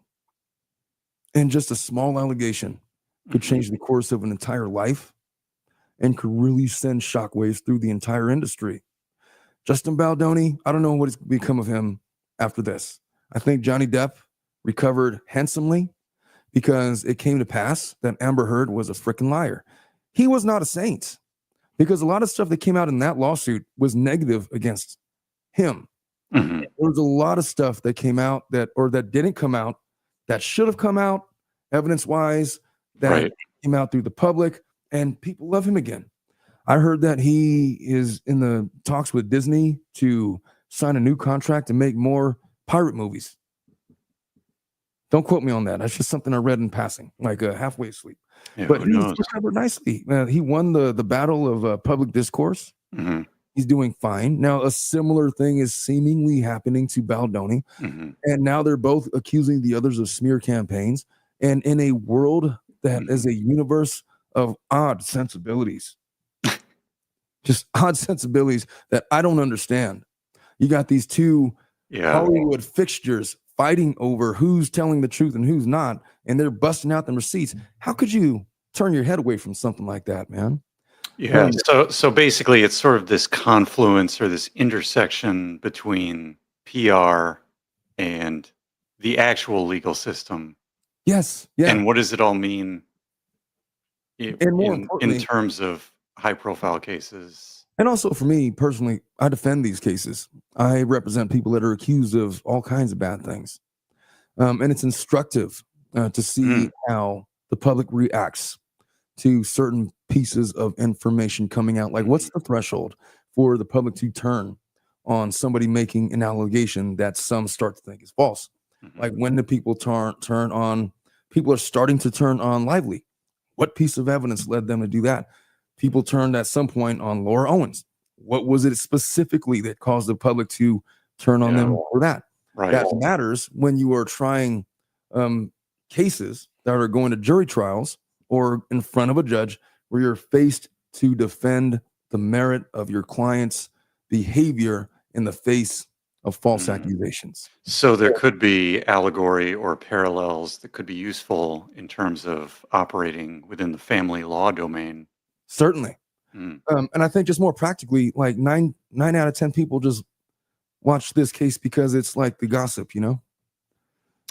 And just a small allegation could change the course of an entire life and could really send shockwaves through the entire industry. Justin Baldoni, I don't know what has become of him after this. I think Johnny Depp recovered handsomely because it came to pass that Amber Heard was a freaking liar. He was not a saint because a lot of stuff that came out in that lawsuit was negative against him. Mm-hmm. There was a lot of stuff that came out that didn't come out that should have come out evidence-wise that came out through the public, and people love him again. I heard that he is in the talks with Disney to sign a new contract to make more pirate movies. Don't quote me on that. That's just something I read in passing, like halfway asleep. Yeah, but who he's knows? recovered nicely. He won the battle of public discourse. Mm-hmm. He's doing fine. Now, a similar thing is seemingly happening to Baldoni. Mm-hmm. And now they're both accusing the others of smear campaigns. And in a world that is a universe of odd sensibilities, just odd sensibilities that I don't understand. You got these two Hollywood fixtures fighting over who's telling the truth and who's not, and they're busting out the receipts. How could you turn your head away from something like that, man? Yeah. So basically, it's sort of this confluence or this intersection between PR and the actual legal system. Yes. Yeah. And what does it all mean And more in importantly, terms of high-profile cases? And also for me personally, I defend these cases. I represent people that are accused of all kinds of bad things. And it's instructive to see how the public reacts to certain pieces of information coming out. Like, what's the threshold for the public to turn on somebody making an allegation that some start to think is false? Like, when do people turn on? People are starting to turn on Lively. What piece of evidence led them to do that? People turned at some point on Laura Owens. What was it specifically that caused the public to turn on them for that? Right. That matters when you are trying cases that are going to jury trials or in front of a judge where you're faced to defend the merit of your client's behavior in the face of false accusations. So there could be allegory or parallels that could be useful in terms of operating within the family law domain. Certainly. And I think just more practically, like nine out of 10 people just watch this case because it's like the gossip, you know?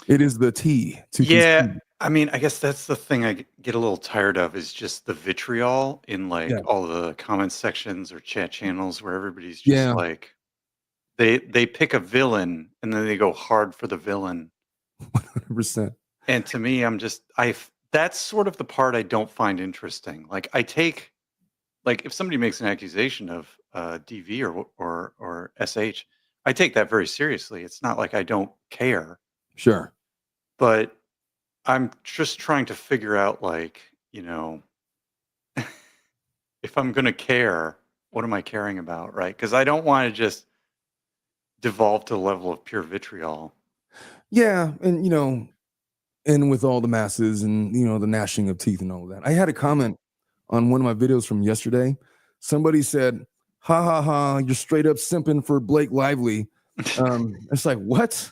It is the tea to Yeah. I mean, I guess that's the thing I get a little tired of is just the vitriol in like all the comment sections or chat channels where everybody's just like they pick a villain and then they go hard for the villain. 100%. And to me, that's sort of the part I don't find interesting. Like if somebody makes an accusation of DV or SH, I take that very seriously. It's not like I don't care. Sure. But I'm just trying to figure out, like, you know, if I'm going to care, what am I caring about, right? Because I don't want to just devolve to the level of pure vitriol. Yeah, and, you know, and with all the masses and, you know, the gnashing of teeth and all of that. I had a comment on one of my videos from yesterday. Somebody said, ha, ha, ha, you're straight up simping for Blake Lively. It's like, what?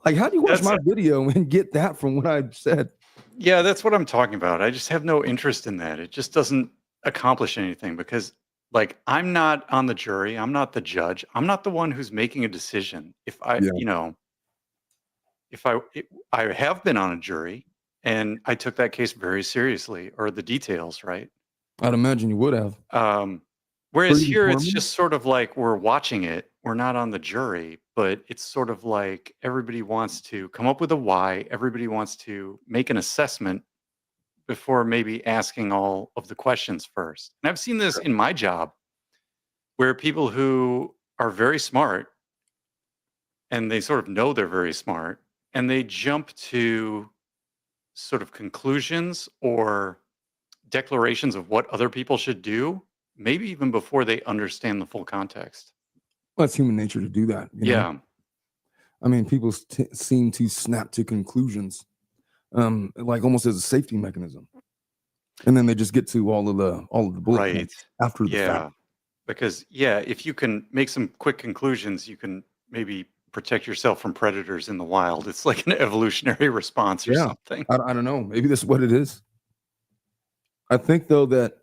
Like, how do you watch my video and get that from what I said? Yeah, that's what I'm talking about. I just have no interest in that. It just doesn't accomplish anything because, like, I'm not on the jury. I'm not the judge. I'm not the one who's making a decision. If I, you know, I have been on a jury and I took that case very seriously, or the details, right? I'd imagine you would have. Whereas here, it's just sort of like we're watching it. We're not on the jury, but it's sort of like everybody wants to come up with a why. Everybody wants to make an assessment before maybe asking all of the questions first. And I've seen this in my job where people who are very smart and they sort of know they're very smart and they jump to sort of conclusions or declarations of what other people should do, maybe even before they understand the full context. Well, it's human nature to do that. Yeah. I mean, people seem to snap to conclusions, like almost as a safety mechanism, and then they just get to all of the bullet Right. points after the fact. Yeah. Because, yeah, if you can make some quick conclusions, you can maybe protect yourself from predators in the wild. It's like an evolutionary response or Yeah, something. I don't know. Maybe that's what it is. I think though that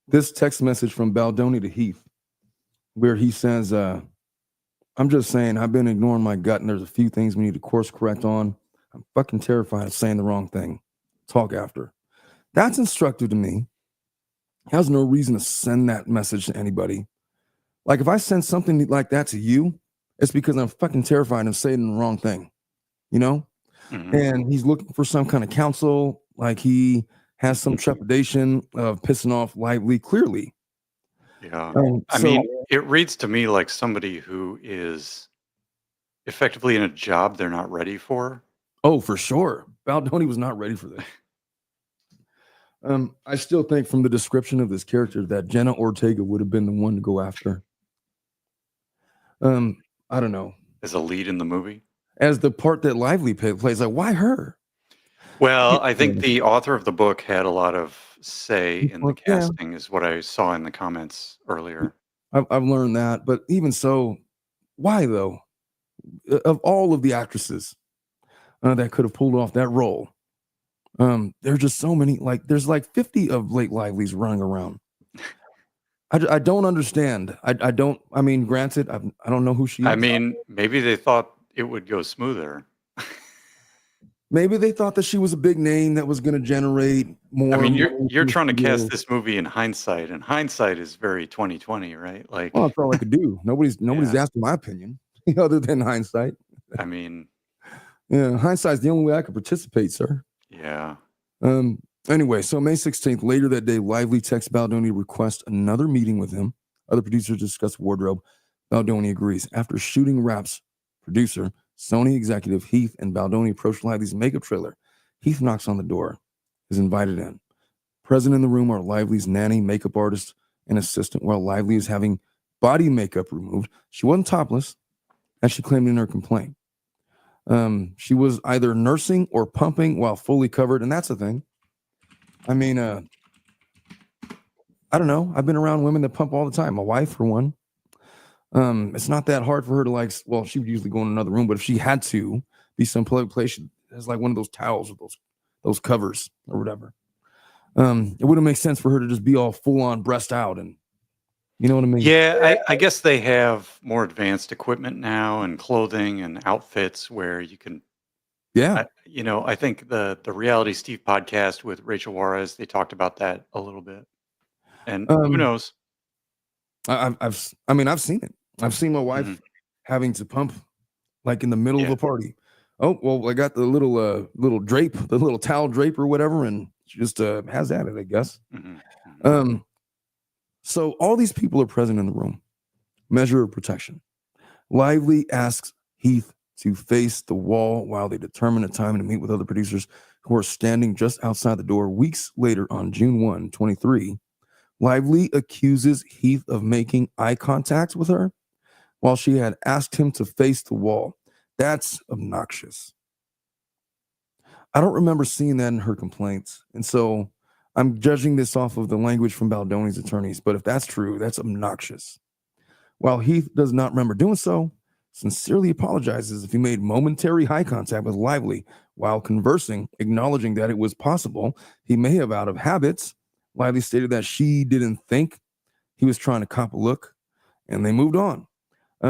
this text message from Baldoni to Heath, where he says, "I'm just saying, I've been ignoring my gut, and there's a few things we need to course correct on. I'm fucking terrified of saying the wrong thing. Talk after." That's instructive to me. He has no reason to send that message to anybody. Like if I send something like that to you, it's because I'm fucking terrified of saying the wrong thing, you know? Mhm. And he's looking for some kind of counsel, like he has some trepidation of pissing off Lively clearly. Yeah. I So, mean, it reads to me like somebody who is effectively in a job they're not ready for. oh, for sure. Baldoni was not ready for this. I still think from the description of this character that Jenna Ortega would have been the one to go after. I don't know. As a lead in the movie? As the part that Lively plays, like, why her? Well, I think the author of the book had a lot of say in the Yeah, casting, is what I saw in the comments earlier. I've learned that, but even so, why though? Of all of the actresses that could have pulled off that role, there's just so many. Like, there's like 50 of Blake Lively's running around. I don't understand. I don't. I mean, granted, I don't know who she is. I mean, maybe they thought it would go smoother. Maybe they thought that she was a big name that was going to generate more. I mean, money you're to the trying to studio. cast this movie in hindsight, and hindsight is very 2020, right? Like, Well, that's all I could do. Nobody's yeah, asking my opinion other than hindsight. I mean, Yeah, hindsight's the only way I could participate, sir. yeah. Anyway, so May 16th, later that day, Lively texts Baldoni to request another meeting with him. Other producers discuss wardrobe. Baldoni agrees. After shooting wraps, producer, Sony executive Heath and Baldoni approach Lively's makeup trailer. Heath knocks on the door, is invited in. Present in the room are Lively's nanny, makeup artist, and assistant, while Lively is having body makeup removed. She wasn't topless, as she claimed in her complaint. She was either nursing or pumping while fully covered, and that's the thing. I mean, I don't know. I've been around women that pump all the time. My wife, for one. It's not that hard for her to like. Well, she would usually go in another room, but if she had to be some public place, she has like one of those towels with those covers or whatever. It wouldn't make sense for her to just be all full on breast out, and you know what I mean? Yeah, I guess they have more advanced equipment now and clothing and outfits where you can, Yeah. I think the Reality Steve podcast with Rachel Juarez, they talked about that a little bit. And who Um, knows? I mean, I've seen it. I've seen my wife Mhm. having to pump like in the middle of Yeah. a party. Oh, well, I got the little drape, the little towel drape or whatever, and she just has at it, I guess. Mhm. Mhm. So all these people are present in the room. Measure of protection. Lively asks Heath to face the wall while they determine a time to meet with other producers who are standing just outside the door. Weeks later, on June 1, 23, Lively accuses Heath of making eye contact with her while she had asked him to face the wall. That's obnoxious. I don't remember seeing that in her complaints. And so I'm judging this off of the language from Baldoni's attorneys. But if that's true, that's obnoxious. While Heath does not remember doing so, sincerely apologizes if he made momentary eye contact with Lively while conversing, acknowledging that it was possible he may have out of habits. Lively stated that she didn't think he was trying to cop a look, and they moved on.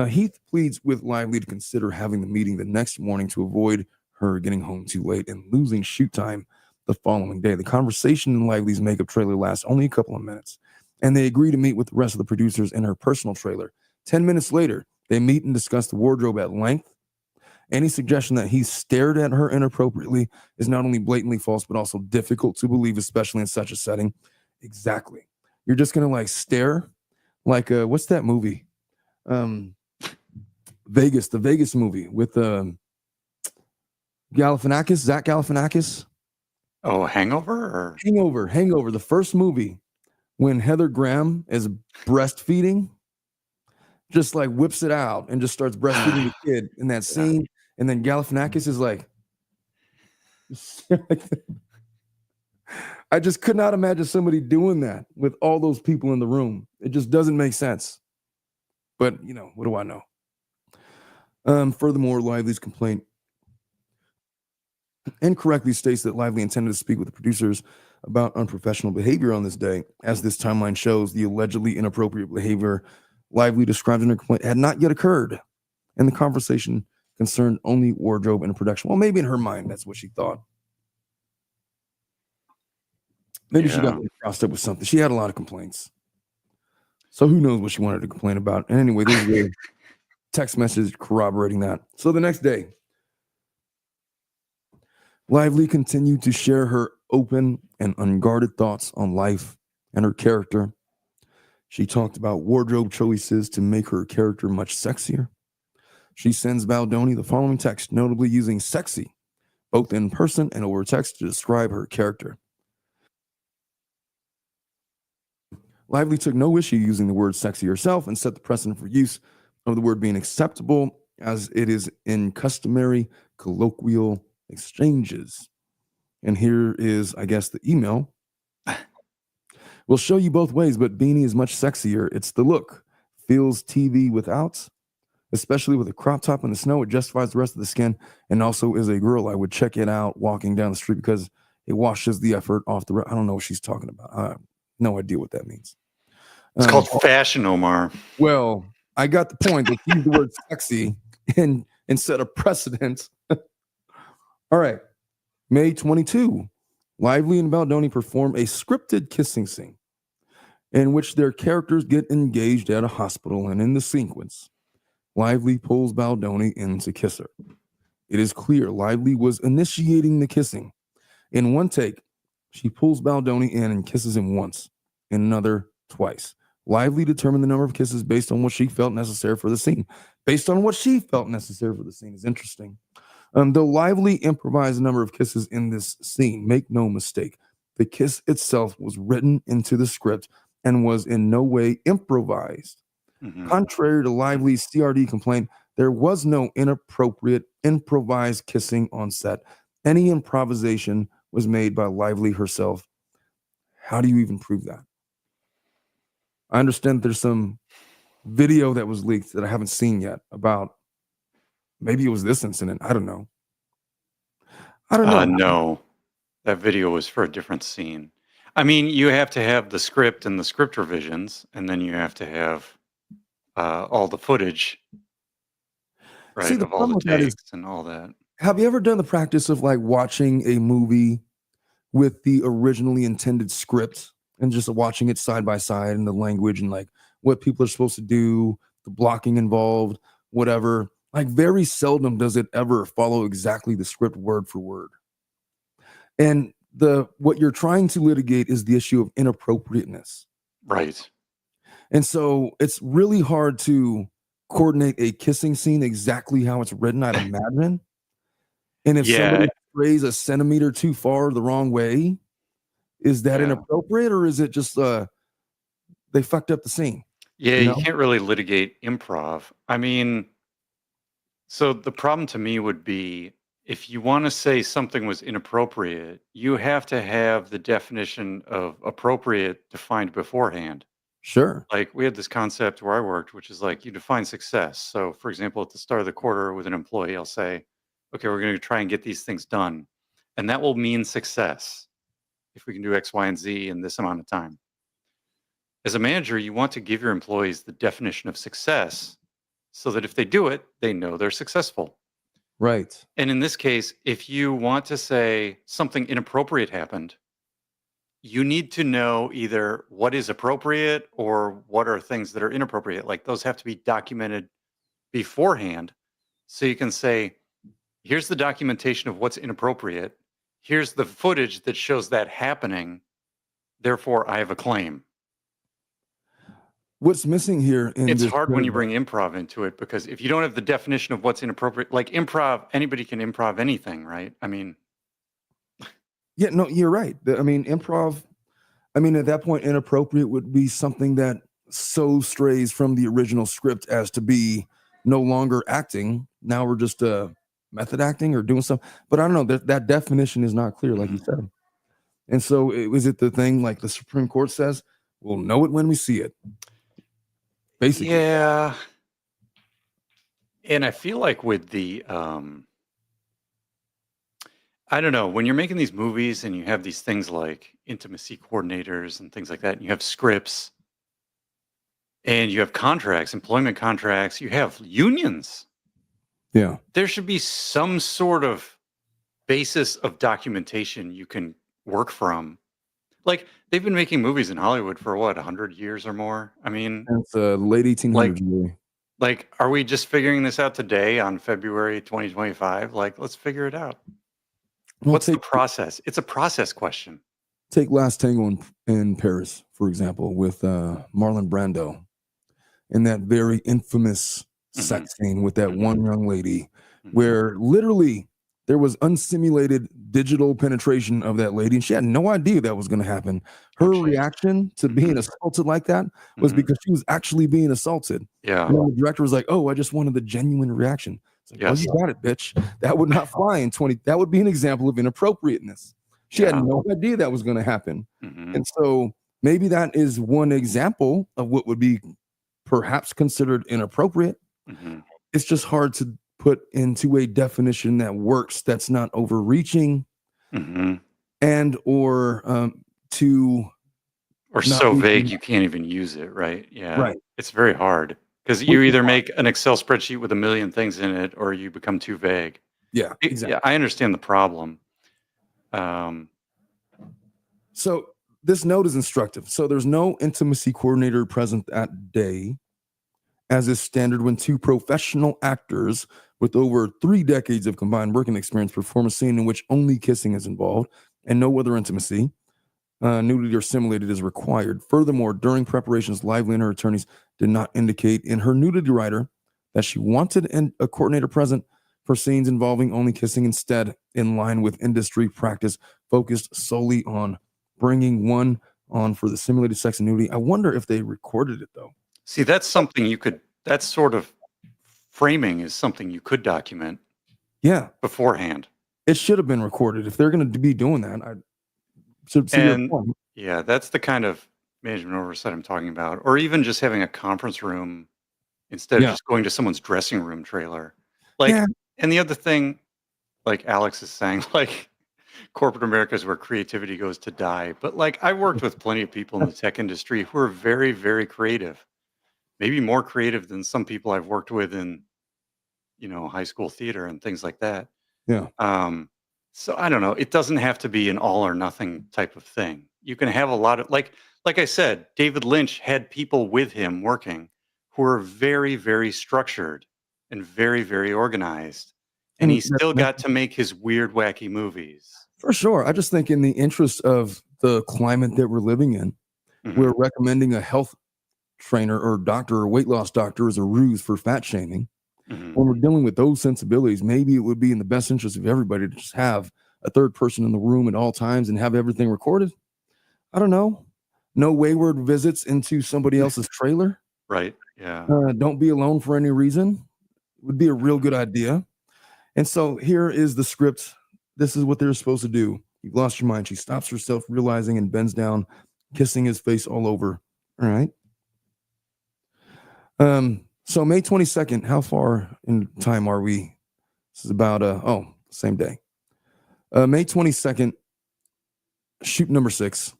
Heath pleads with Lively to consider having the meeting the next morning to avoid her getting home too late and losing shoot time the following day. The conversation in Lively's makeup trailer lasts only a couple of minutes, and they agree to meet with the rest of the producers in her personal trailer. 10 minutes later, they meet and discuss the wardrobe at length. Any suggestion that he stared at her inappropriately is not only blatantly false, but also difficult to believe, especially in such a setting. Exactly. You're just going to like stare like, what's that movie? The Vegas movie with Galifianakis, Zach Galifianakis. Oh, Hangover? Or? Hangover, the first movie when Heather Graham is breastfeeding, just like whips it out and just starts breastfeeding the kid in that scene. And then Galifianakis is like, I just could not imagine somebody doing that with all those people in the room. It just doesn't make sense. But, what do I know? Furthermore, Lively's complaint incorrectly states that Lively intended to speak with the producers about unprofessional behavior on this day. As this timeline shows, the allegedly inappropriate behavior Lively described in her complaint had not yet occurred, and the conversation concerned only wardrobe and production. Well, maybe in her mind, that's what she thought. Maybe she got crossed up with something. She had a lot of complaints. So who knows what she wanted to complain about. And anyway, this is a text message corroborating that. So the next day, Lively continued to share her open and unguarded thoughts on life and her character. She talked about wardrobe choices to make her character much sexier. She sends Baldoni the following text, notably using sexy, both in person and over text, to describe her character. Lively took no issue using the word sexy herself and set the precedent for use of the word being acceptable as it is in customary colloquial exchanges. And here is, I guess, the email. We'll show you both ways, but Beanie is much sexier. It's the look. Feels TV without, especially with a crop top in the snow. It justifies the rest of the skin. And also, as a girl, I would check it out walking down the street because it washes the effort off the. I don't know what she's talking about. I have no idea what that means. It's called fashion, Omar. Well, I got the point. They use the word sexy and set a precedent. All right. May 22, Lively and Baldoni perform a scripted kissing scene in which their characters get engaged at a hospital, and in the sequence, Lively pulls Baldoni in to kiss her. It is clear Lively was initiating the kissing. In one take, she pulls Baldoni in and kisses him once, in another twice. Lively determined the number of kisses based on what she felt necessary for the scene. Based on what she felt necessary for the scene is interesting. Though Lively improvised a number of kisses in this scene, make no mistake, the kiss itself was written into the script and was in no way improvised. Mm-hmm. Contrary to Lively's CRD complaint, there was no inappropriate improvised kissing on set. Any improvisation was made by Lively herself. How do you even prove that? I understand there's some video that was leaked that I haven't seen yet about maybe it was this incident. I don't know. No, that video was for a different scene. I mean, you have to have the script and the script revisions, and then you have to have all the footage, right? See, of all the takes and all that. Have you ever done the practice of like watching a movie with the originally intended script and just watching it side by side and the language and like what people are supposed to do, the blocking involved, whatever? Like very seldom does it ever follow exactly the script word for word. And what you're trying to litigate is the issue of inappropriateness. Right. And so it's really hard to coordinate a kissing scene exactly how it's written, I'd imagine. And if somebody strays a centimeter too far the wrong way, is that inappropriate, or is it just they fucked up the scene? Yeah, you can't really litigate improv. I mean, so the problem to me would be if you want to say something was inappropriate, you have to have the definition of appropriate defined beforehand. Sure. Like we had this concept where I worked, which is like you define success. So for example, at the start of the quarter with an employee, I'll say, okay, we're going to try and get these things done. And that will mean success if we can do X, Y, and Z in this amount of time. As a manager, you want to give your employees the definition of success so that if they do it, they know they're successful. Right. And in this case, if you want to say something inappropriate happened, you need to know either what is appropriate or what are things that are inappropriate. Like those have to be documented beforehand. So you can say, here's the documentation of what's inappropriate. Here's the footage that shows that happening. Therefore, I have a claim. What's missing here in It's this hard when you paragraph- bring improv into it, because if you don't have the definition of what's inappropriate, like improv, anybody can improv anything, right? I mean, Yeah, no, you're right. I mean, improv. I mean, at that point, inappropriate would be something that so strays from the original script as to be no longer acting. Now we're just method acting or doing something. But I don't know, that definition is not clear, like you said. And so, was it the thing like the Supreme Court says, we'll know it when we see it? Basically, yeah. And I feel like with the I don't know, when you're making these movies and you have these things like intimacy coordinators and things like that, and you have scripts and you have contracts, employment contracts, you have unions. yeah, There should be some sort of basis of documentation you can work from. Like, they've been making movies in Hollywood for what, 100 years or more? I mean, it's late 1800s. like, Really. like, are we just figuring this out today on February 2025? Like, let's figure it out. Well, What's the process? It's a process question. take Last Tango in Paris, for example, with Marlon Brando, and that very infamous sex scene with that one young lady, where literally there was unsimulated digital penetration of that lady, and she had no idea that was going to happen. Her reaction to being assaulted like that was because she was actually being assaulted. Yeah. And the director was like, "Oh, I just wanted the genuine reaction." It's like, Yes. "Well, you got it, bitch. That would not fly in 20. That would be an example of inappropriateness." She had no idea that was going to happen. And so maybe that is one example of what would be perhaps considered inappropriate. It's just hard to put into a definition that works, that's not overreaching, and or to or not so be- vague you can't even use it, right? Yeah. Right. It's very hard because you either make an Excel spreadsheet with a million things in it or you become too vague. Yeah, exactly. Yeah, I understand the problem. So this note is instructive. So there's no intimacy coordinator present that day, as is standard when two professional actors with over 3 decades of combined working experience perform a scene in which only kissing is involved and no other intimacy, nudity, or simulated is required. Furthermore, during preparations, Lively and her attorneys did not indicate in her nudity rider that she wanted a coordinator present for scenes involving only kissing. Instead, in line with industry practice, focused solely on bringing one on for the simulated sex and nudity. I wonder if they recorded it, though. See, that's something you could, that sort of framing is something you could document Yeah, beforehand. it should have been recorded. If they're going to be doing that, I should see your And point. yeah, that's the kind of management oversight I'm talking about. Or even just having a conference room instead of Yeah. just going to someone's dressing room trailer. Like, Yeah. and the other thing, like Alex is saying, like, corporate America is where creativity goes to die. But like, I've worked with plenty of people in the tech industry who are very, very creative. Maybe more creative than some people I've worked with in, high school theater and things like that. Yeah. So I don't know. It doesn't have to be an all or nothing type of thing. You can have a lot of like I said, David Lynch had people with him working who are very, very structured and very, very organized. And he still got to make his weird, wacky movies. For sure. I just think in the interest of the climate that we're living in, we're recommending a health trainer or doctor or weight loss doctor as a ruse for fat shaming. When we're dealing with those sensibilities, maybe it would be in the best interest of everybody to just have a third person in the room at all times and have everything recorded. I don't know. No wayward visits into somebody else's trailer. Right. Yeah. Don't be alone for any reason. Would be a real good idea. And so here is the script. This is what they're supposed to do. You've lost your mind. She stops herself, realizing, and bends down, kissing his face all over. All right. So May 22nd, how far in time are we? This is about same day. May 22nd, shoot number 6.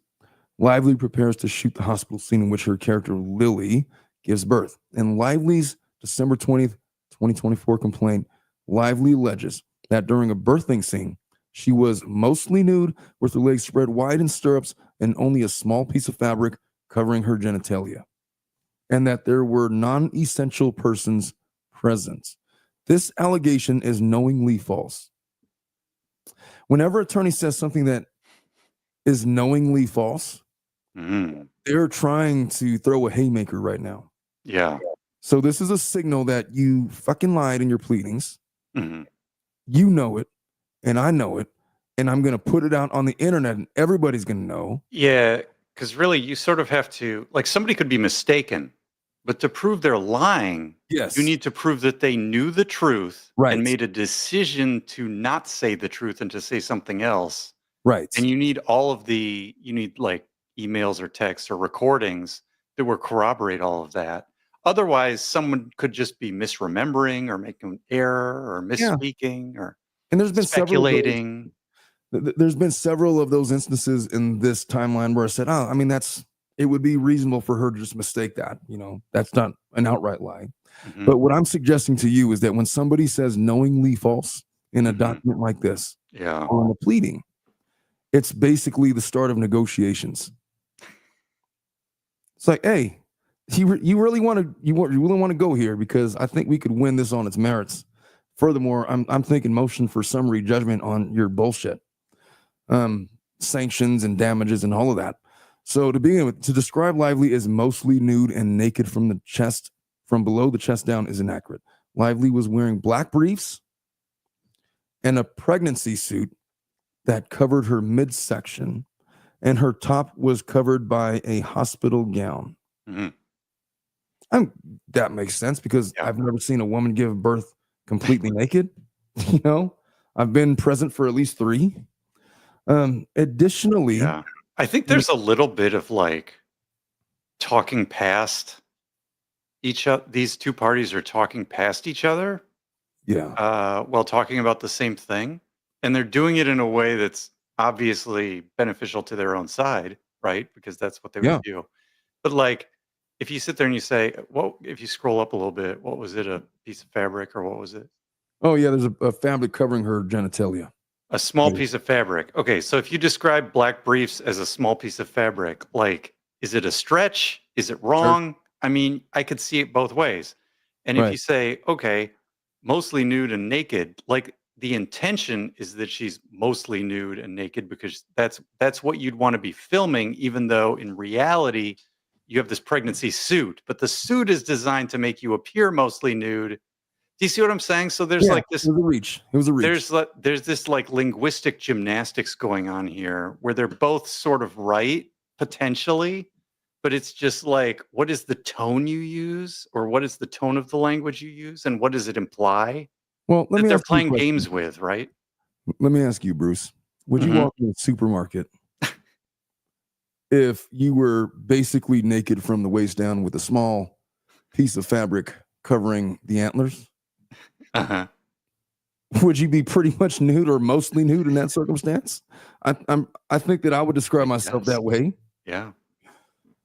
Lively prepares to shoot the hospital scene in which her character Lily gives birth. In Lively's December 20th, 2024 complaint, Lively alleges that during a birthing scene, she was mostly nude with her legs spread wide in stirrups and only a small piece of fabric covering her genitalia, and that there were non-essential persons present. This allegation is knowingly false. Whenever attorney says something that is knowingly false, Mm. They're trying to throw a haymaker right now. Yeah. So this is a signal that you fucking lied in your pleadings. Hmm. You know it, and I know it, and I'm going to put it out on the internet, and everybody's going to know. Yeah, because really, you sort of have to, like, somebody could be mistaken, but to prove they're lying, you Yes, need to prove that they knew the truth and right, made a decision to not say the truth and to say something else. right. And you need you need like emails or texts or recordings that will corroborate all of that. Otherwise, someone could just be misremembering or making an error or Yeah, misspeaking or and there's been several of those. speculating. There's been several of those instances in this timeline where I said, "Oh, I mean, it would be reasonable for her to just mistake that. That's not an outright lie." Hmm. But what I'm suggesting to you is that when somebody says knowingly false in a Hmm. document like this Yeah. on a pleading, it's basically the start of negotiations. It's like, hey, you really want to go here because I think we could win this on its merits. Furthermore, I'm thinking motion for summary judgment on your bullshit, sanctions and damages and all of that. So to begin with, to describe Lively as mostly nude and naked from below the chest down is inaccurate. Lively was wearing black briefs and a pregnancy suit that covered her midsection, and her top was covered by a hospital gown. Hmm. I'm, that makes sense because Yeah. I've never seen a woman give birth completely naked. You know, I've been present for at least three. Additionally, Yeah. I think there's a little bit of like talking past each other. These two parties are talking past each other yeah, while talking about the same thing. And they're doing it in a way that's obviously beneficial to their own side, right? Because that's what they would yeah. do. But like, if you sit there and you say, well, if you scroll up a little bit, what was it? A piece of fabric or what was it? Oh yeah, there's a fabric covering her genitalia. A small Yeah. piece of fabric. Okay, so if you describe black briefs as a small piece of fabric, like, is it a stretch? Is it Sure. wrong? I mean, I could see it both ways. And if Right. you say, okay, mostly nude and naked, like the intention is that she's mostly nude and naked because that's what you'd want to be filming, even though in reality you have this pregnancy suit. But the suit is designed to make you appear mostly nude. Do you see what I'm saying? So there's Yeah, like it this was a reach. It was a reach. there's this like linguistic gymnastics going on here where they're both sort of right potentially, but it's just like what is the tone you use or what is the tone of the language you use and what does it imply Well, let that me they're ask you a playing question. games with, right? Let me ask you, Bruce. Would you Hmm. walk in a supermarket if you were basically naked from the waist down with a small piece of fabric covering the antlers? Uh-huh. Would you be pretty much nude or mostly nude in that circumstance? I think that I would describe I myself guess. that way. Yeah.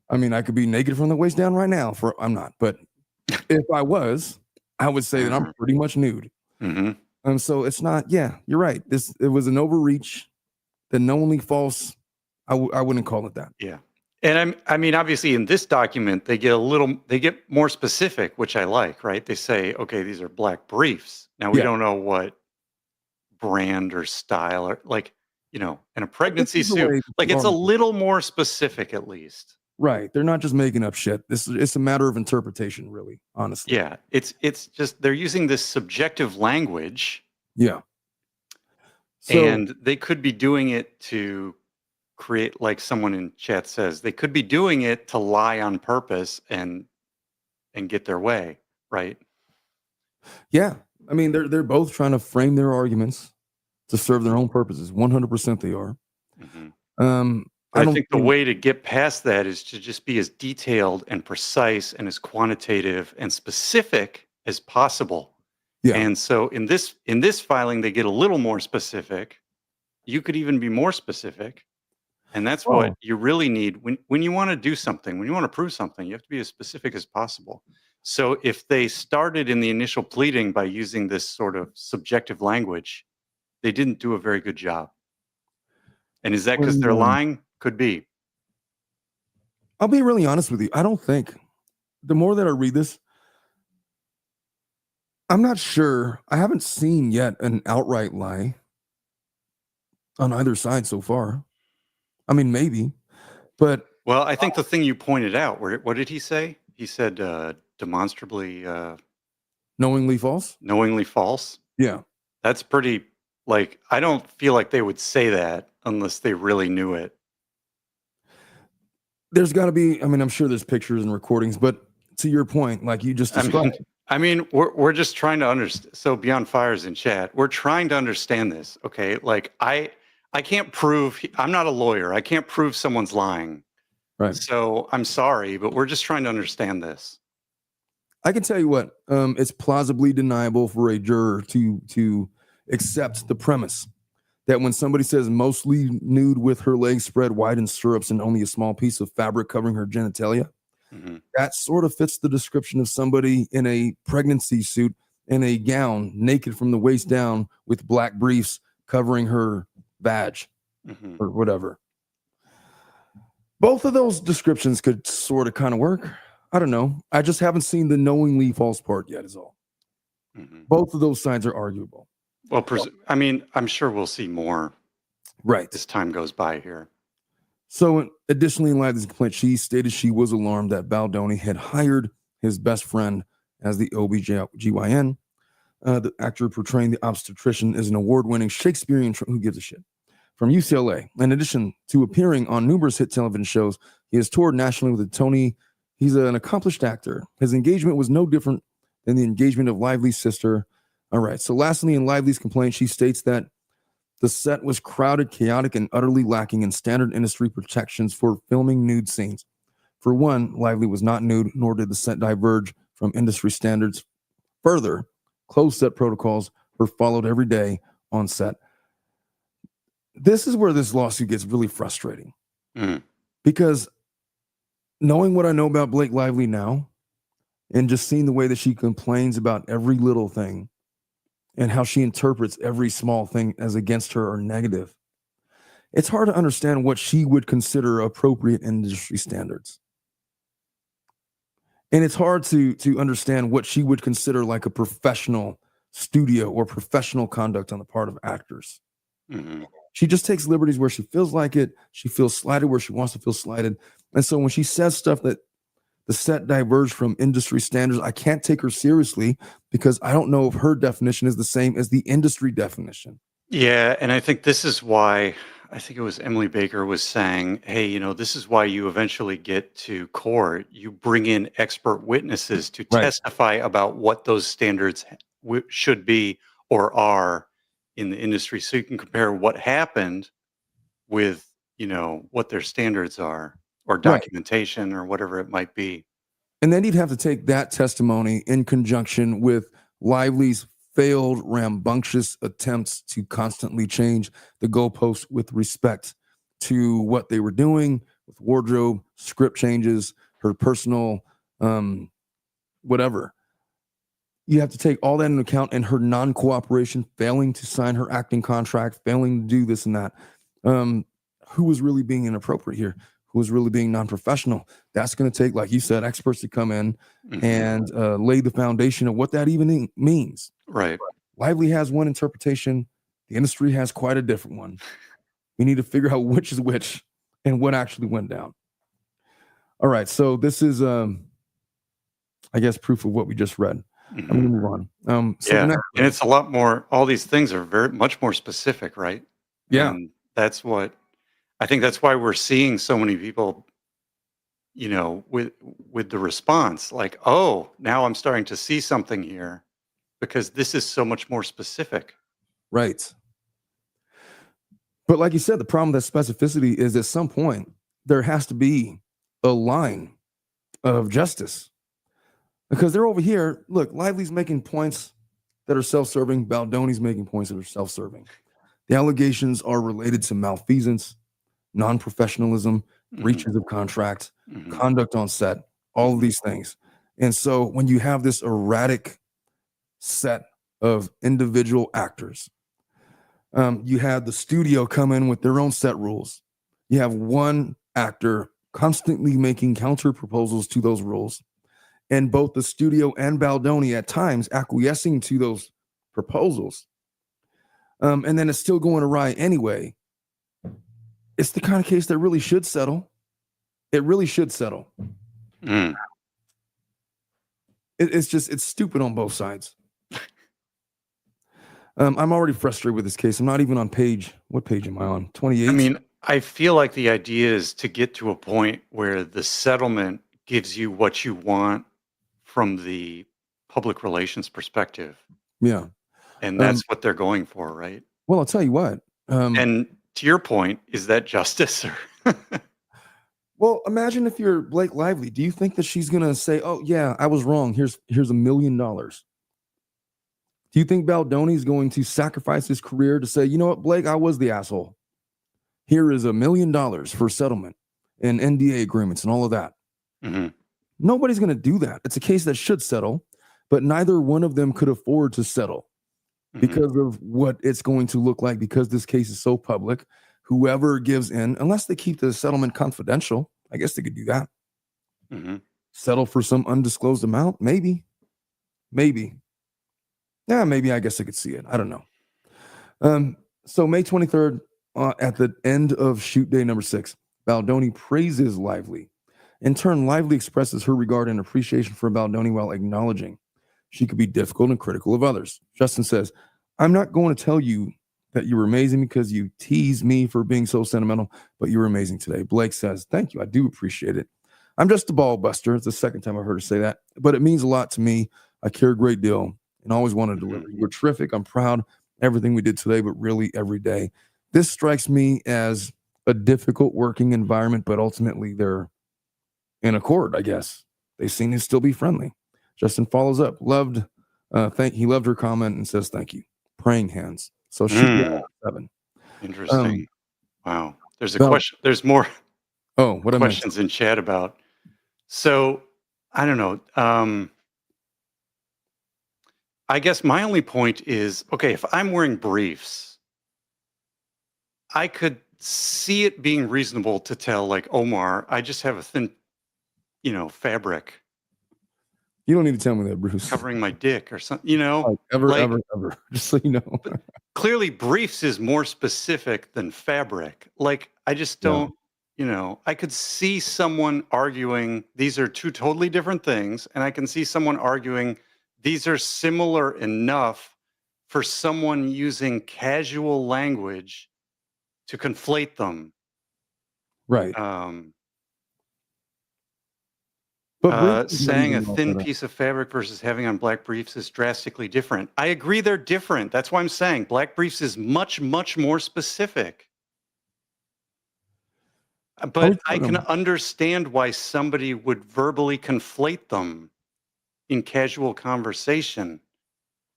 I mean, I could be naked from the waist down right now. I'm not, but if I was, I would say that I'm pretty much nude. Hmm. So it's not. Yeah, you're right. It was an overreach. The knowingly false. I wouldn't call it that. Yeah. And I mean, obviously in this document, they get more specific, which I like, right? They say, okay, these are black briefs. Now we Yeah, don't know what brand or style or like, in a but this pregnancy is the suit, way like the it's a article. little more specific at least. Right. They're not just making up shit. It's a matter of interpretation, really. Honestly. Yeah, it's just they're using this subjective language Yeah. So and they could be doing it to create like someone in chat says, they could be doing it to lie on purpose and get their way, right? yeah, I mean they're both trying to frame their arguments to serve their own purposes. 100% they are. Mhm. Um, But I I don't think the think. way to get past that is to just be as detailed and precise and as quantitative and specific as possible. Yeah. And so in this filing, they get a little more specific. You could even be more specific. And that's what Oh, you really need when you want to do something, when you want to prove something, you have to be as specific as possible. So if they started in the initial pleading by using this sort of subjective language, they didn't do a very good job. And is that because when they're lying? Could be. I'll be really honest with you. I don't think the more that I read this, I'm not sure. I haven't seen yet an outright lie on either side so far. I mean, maybe, but Well, I think the thing you pointed out, what did he say? He said demonstrably, Knowingly false? knowingly false. Yeah. That's pretty, like, I don't feel like they would say that unless they really knew it. There's got to be, I mean, I'm sure there's pictures and recordings, but to your point, like you just I described. mean, we're just trying to understand. So Beyond Fires in chat, we're trying to understand this. Okay, like I can't prove. I'm not a lawyer. I can't prove someone's lying. Right. So I'm sorry, but we're just trying to understand this. I can tell you what, it's plausibly deniable for a juror to accept the premise that when somebody says mostly nude with her legs spread wide in stirrups and only a small piece of fabric covering her genitalia, Mhm. that sort of fits the description of somebody in a pregnancy suit and a gown, naked from the waist down, with black briefs covering her vag Mhm. or whatever. Both of those descriptions could sort of kind of work. I don't know. I just haven't seen the knowingly false part yet, is all. Mhm. Both of those sides are arguable. Well, I mean, I'm sure we'll see more Right. as time goes by here. So, additionally, in light of this complaint, she stated she was alarmed that Baldoni had hired his best friend as the OBGYN. The actor portraying the obstetrician is an award-winning Shakespearean, who gives a shit, from UCLA. In addition to appearing on numerous hit television shows, he has toured nationally with a Tony. He's an accomplished actor. His engagement was no different than the engagement of Lively's sister. All right. So, lastly, in Lively's complaint, she states that the set was crowded, chaotic, and utterly lacking in standard industry protections for filming nude scenes. For one, Lively was not nude, nor did the set diverge from industry standards. Further, closed set protocols were followed every day on set. This is where this lawsuit gets really frustrating, Mm. because knowing what I know about Blake Lively now and just seeing the way that she complains about every little thing and how she interprets every small thing as against her or negative, it's hard to understand what she would consider appropriate industry standards. And it's hard to understand what she would consider like a professional studio or professional conduct on the part of actors. Mhm. She just takes liberties where she feels like it. She feels slighted where she wants to feel slighted. And so when she says stuff that the set diverged from industry standards, I can't take her seriously, because I don't know if her definition is the same as the industry definition. Yeah, and I think this is why I think it was Emily Baker was saying, "Hey, this is why you eventually get to court. You bring in expert witnesses to Right. testify about what those standards should be or are in the industry, so you can compare what happened with, what their standards are, or Right. documentation, or whatever it might be." And then you'd have to take that testimony in conjunction with Lively's failed, rambunctious attempts to constantly change the goalposts with respect to what they were doing with wardrobe, script changes, her personal whatever. You have to take all that into account, and her non-cooperation, failing to sign her acting contract, failing to do this and that. Who was really being inappropriate here? Who was really being non-professional? That's going to take, like you said, experts to come in Mhm. and lay the foundation of what that even means. Right. Lively has one interpretation. The industry has quite a different one. We need to figure out which is which and what actually went down. All right. So this is, I guess, proof of what we just read. I'm going to move on. So the Yeah, next and it's a lot more. All these things are very much more specific, right? Yeah. And that's what I think. That's why we're seeing so many people, with the response, like, "Oh, now I'm starting to see something here," because this is so much more specific. Right. But like you said, the problem with that specificity is at some point there has to be a line of justice, because they're over here. Look, Lively's making points that are self-serving. Baldoni's making points that are self-serving. The allegations are related to malfeasance, non-professionalism, Mhm. breaches of contract, Mhm. conduct on set, all of Mhm. these things. And so when you have this erratic set of individual actors, you have the studio come in with their own set rules. You have one actor constantly making counter proposals to those rules, and both the studio and Baldoni at times acquiescing to those proposals. And then it's still going awry anyway. It's the kind of case that really should settle. It really should settle. Mm. It's stupid on both sides. I'm already frustrated with this case. I'm not even on what page am I on? 28? I mean, I feel like the idea is to get to a point where the settlement gives you what you want from the public relations perspective. Yeah. And that's what they're going for, right? Well, I'll tell you what. And to your point, is that justice? Or Well, imagine if you're Blake Lively. Do you think that she's gonna say, "Oh yeah, I was wrong. Here's $1 million"? Do you think Baldoni's going to sacrifice his career to say, "You know what, Blake, I was the asshole. Here is $1 million for settlement and NDA agreements and all of that"? Mhm. Nobody's gonna do that. It's a case that should settle, but neither one of them could afford to settle Mhm. because of what it's going to look like. Because this case is so public, whoever gives in, unless they keep the settlement confidential, I guess they could do that. Mhm. Settle for some undisclosed amount, maybe. Yeah, maybe. I guess I could see it. I don't know. So May 23rd, at the end of shoot day number 6, Baldoni praises Lively. In turn, Lively expresses her regard and appreciation for Baldoni while acknowledging she could be difficult and critical of others. Justin says, "I'm not going to tell you that you were amazing because you tease me for being so sentimental, but you were amazing today." Blake says, "Thank you. I do appreciate it. I'm just a ball buster." It's the second time I've heard her say that, but it means a lot to me. I care a great deal and always want to deliver. You were terrific. I'm proud of everything we did today, but really every day. This strikes me as a difficult working environment, but ultimately they're in accord, I guess. They seem to still be friendly. Justin follows up. He loved her comment and says thank you. Praying hands. So shoot Mm. 7. Interesting. Wow. There's a Bal- question. There's more Oh, what I meant. questions in chat about. So I don't know. I guess my only point is, okay, if I'm wearing briefs, I could see it being reasonable to tell, like, Omar, I just have a thin, fabric You don't need to tell me that, Bruce. covering my dick or something, Like, ever, like, ever. Just so you know. clearly briefs is more specific than fabric. Like, I just Yeah. don't, I could see someone arguing these are two totally different things. And I can see someone arguing these are similar enough for someone using casual language to conflate them. Right. Um, But briefs is not saying a even all thin that. piece of fabric versus having on black briefs is drastically different. I agree they're different. That's why I'm saying black briefs is much, much more specific. But I can understand why somebody would verbally conflate them in casual conversation.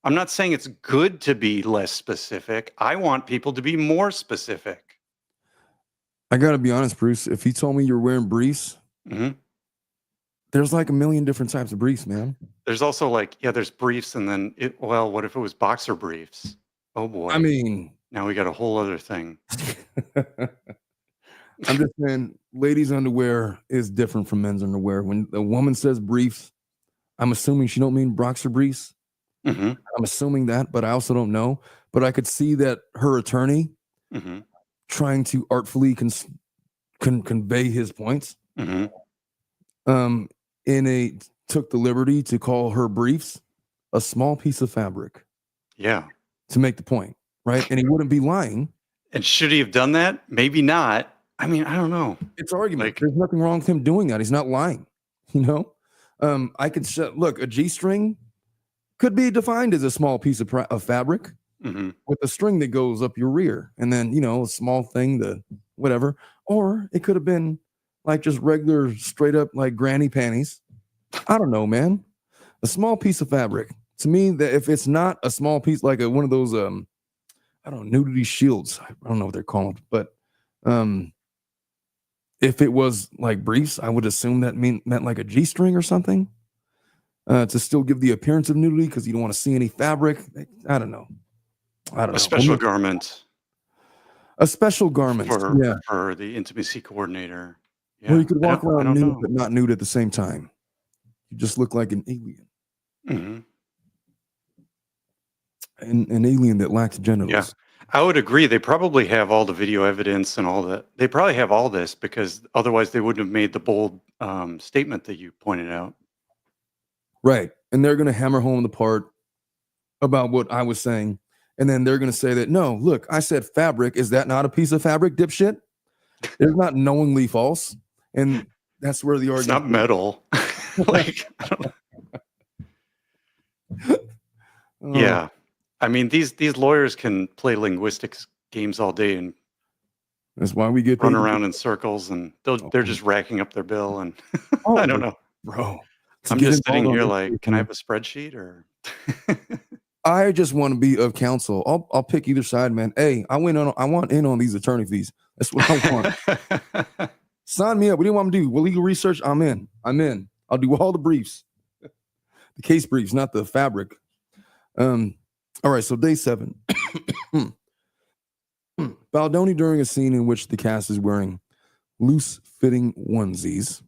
I'm not saying it's good to be less specific. I want people to be more specific. I got to be honest, Bruce. If he told me you're wearing briefs, Mhm. there's like a million different types of briefs, man. There's also there's briefs and then what if it was boxer briefs? Oh boy. I mean, Now we got a whole other thing. I'm just saying, ladies' underwear is different from men's underwear. When a woman says briefs, I'm assuming she don't mean boxer briefs. Mhm. I'm assuming that, but I also don't know. But I could see that her attorney Mhm. trying to artfully convey his points. Mhm. Um, took the liberty to call her briefs a small piece of fabric Yeah. to make the point, right? And he wouldn't be lying. And should he have done that? Maybe not. I mean, I don't know. It's argument. Like, There's nothing wrong with him doing that. He's not lying. You know, I could look. A G-string could be defined as a small piece of fabric mhm. with a string that goes up your rear, and then a small thing to whatever. Or it could have been like just regular, straight up like granny panties. I don't know, man. A small piece of fabric. To me, that if it's not a small piece, like one of those I don't know, nudity shields. I don't know what they're called, but if it was like briefs, I would assume that meant like a G-string or something, to still give the appearance of nudity because you don't want to see any fabric. I don't know. A special garment A special garment, yeah, for the intimacy coordinator. where Yeah. you could I walk don't I around don't nude know. but not nude at the same time. You just look like an alien, Mhm. an alien that lacks Yeah. genitals. I would agree. They probably have all the video evidence and all that. They probably have all this because otherwise they wouldn't have made the bold statement that you pointed out. Right. And they're going to hammer home the part about what I was saying. And then they're going to say that, no, look, I said fabric. Is that not a piece of fabric, dipshit? It's not knowingly false. And that's where the argument. It's not metal. Like, I don't know. Yeah. I mean, these lawyers can play linguistics games all day and that's why we get run around in circles, and they're just racking up their bill. And I don't know, bro. I'm just sitting here like, can I have a spreadsheet or? I just want to be of counsel. I'll pick either side, man. Hey, I want in on these attorney fees. That's what I want. Sign me up. What do you want me to do? Well, legal research. I'm in. I'll do all the briefs, the case briefs, not the fabric. All right. So day 7. Baldoni, during a scene in which the cast is wearing loose-fitting onesies,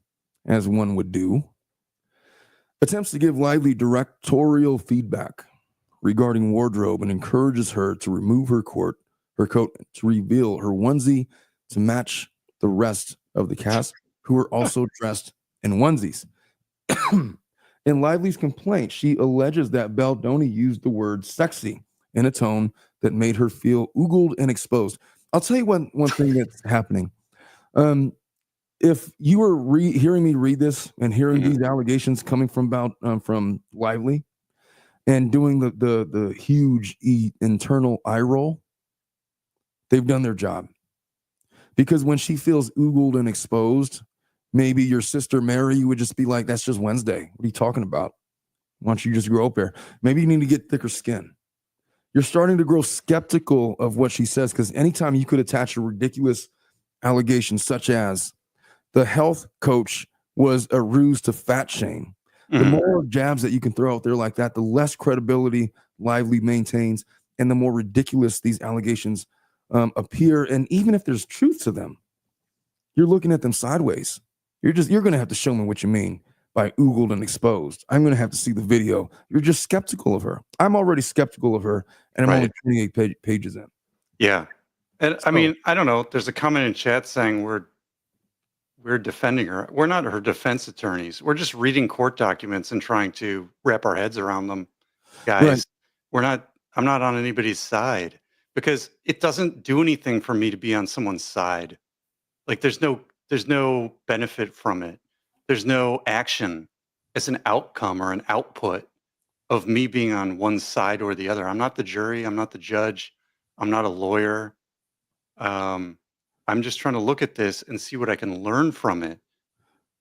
as one would do, attempts to give Lively directorial feedback regarding wardrobe and encourages her to remove her coat to reveal her onesie to match the rest of the cast, who are also dressed in onesies. In Lively's complaint, she alleges that Baldoni used the word sexy in a tone that made her feel oogled and exposed. I'll tell you one thing that's happening. If you were hearing me read this and hearing these allegations coming from Lively and doing the huge internal eye roll, they've done their job. Because when she feels oogled and exposed, maybe your sister Mary would just be like, that's just Wednesday. What are you talking about? Why don't you just grow up there? Maybe you need to get thicker skin. You're starting to grow skeptical of what she says, because anytime you could attach a ridiculous allegation such as the health coach was a ruse to fat shame, the more jabs that you can throw out there like that, the less credibility Lively maintains and the more ridiculous these allegations appear. And even if there's truth to them, you're looking at them sideways. You're going to have to show me what you mean by oogled and exposed. I'm going to have to see the video. You're just skeptical of her. I'm already skeptical of her, and I'm only 28 pages in. Yeah. And I mean, I don't know. There's a comment in chat saying we're defending her. We're not her defense attorneys. We're just reading court documents and trying to wrap our heads around them. Guys, I'm not on anybody's side, because it doesn't do anything for me to be on someone's side. Like there's no benefit from it. There's no action as an outcome or an output of me being on one side or the other. I'm not the jury. I'm not the judge. I'm not a lawyer. I'm just trying to look at this and see what I can learn from it.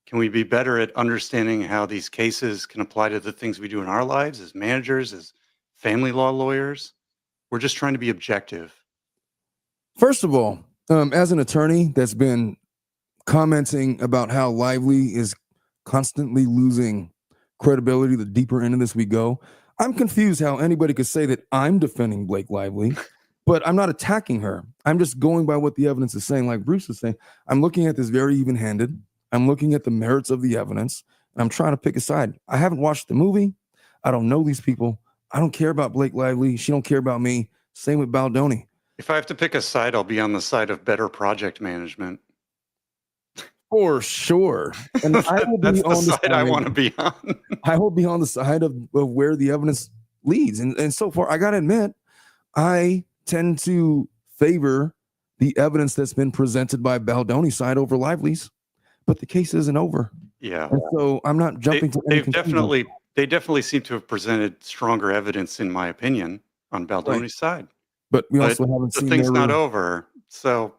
Can we be better at understanding how these cases can apply to the things we do in our lives as managers, as family law lawyers? We're just trying to be objective. First of all, as an attorney that's been commenting about how Lively is constantly losing credibility the deeper into this we go, I'm confused how anybody could say that I'm defending Blake Lively, but I'm not attacking her. I'm just going by what the evidence is saying. Like Bruce is saying, I'm looking at this very even-handed. I'm looking at the merits of the evidence. And I'm trying to pick a side. I haven't watched the movie. I don't know these people. I don't care about Blake Lively. She don't care about me. Same with Baldoni. If I have to pick a side, I'll be on the side of better project management. For sure. And That's the side I want to be on. I will be on the side of where the evidence leads. And so far, I got to admit, I tend to favor the evidence that's been presented by Baldoni's side over Lively's, but the case isn't over. Yeah. And so I'm not jumping to any conclusion. They definitely seem to have presented stronger evidence, in my opinion, on Baldoni's side. But we also haven't seen the thing's not over. So,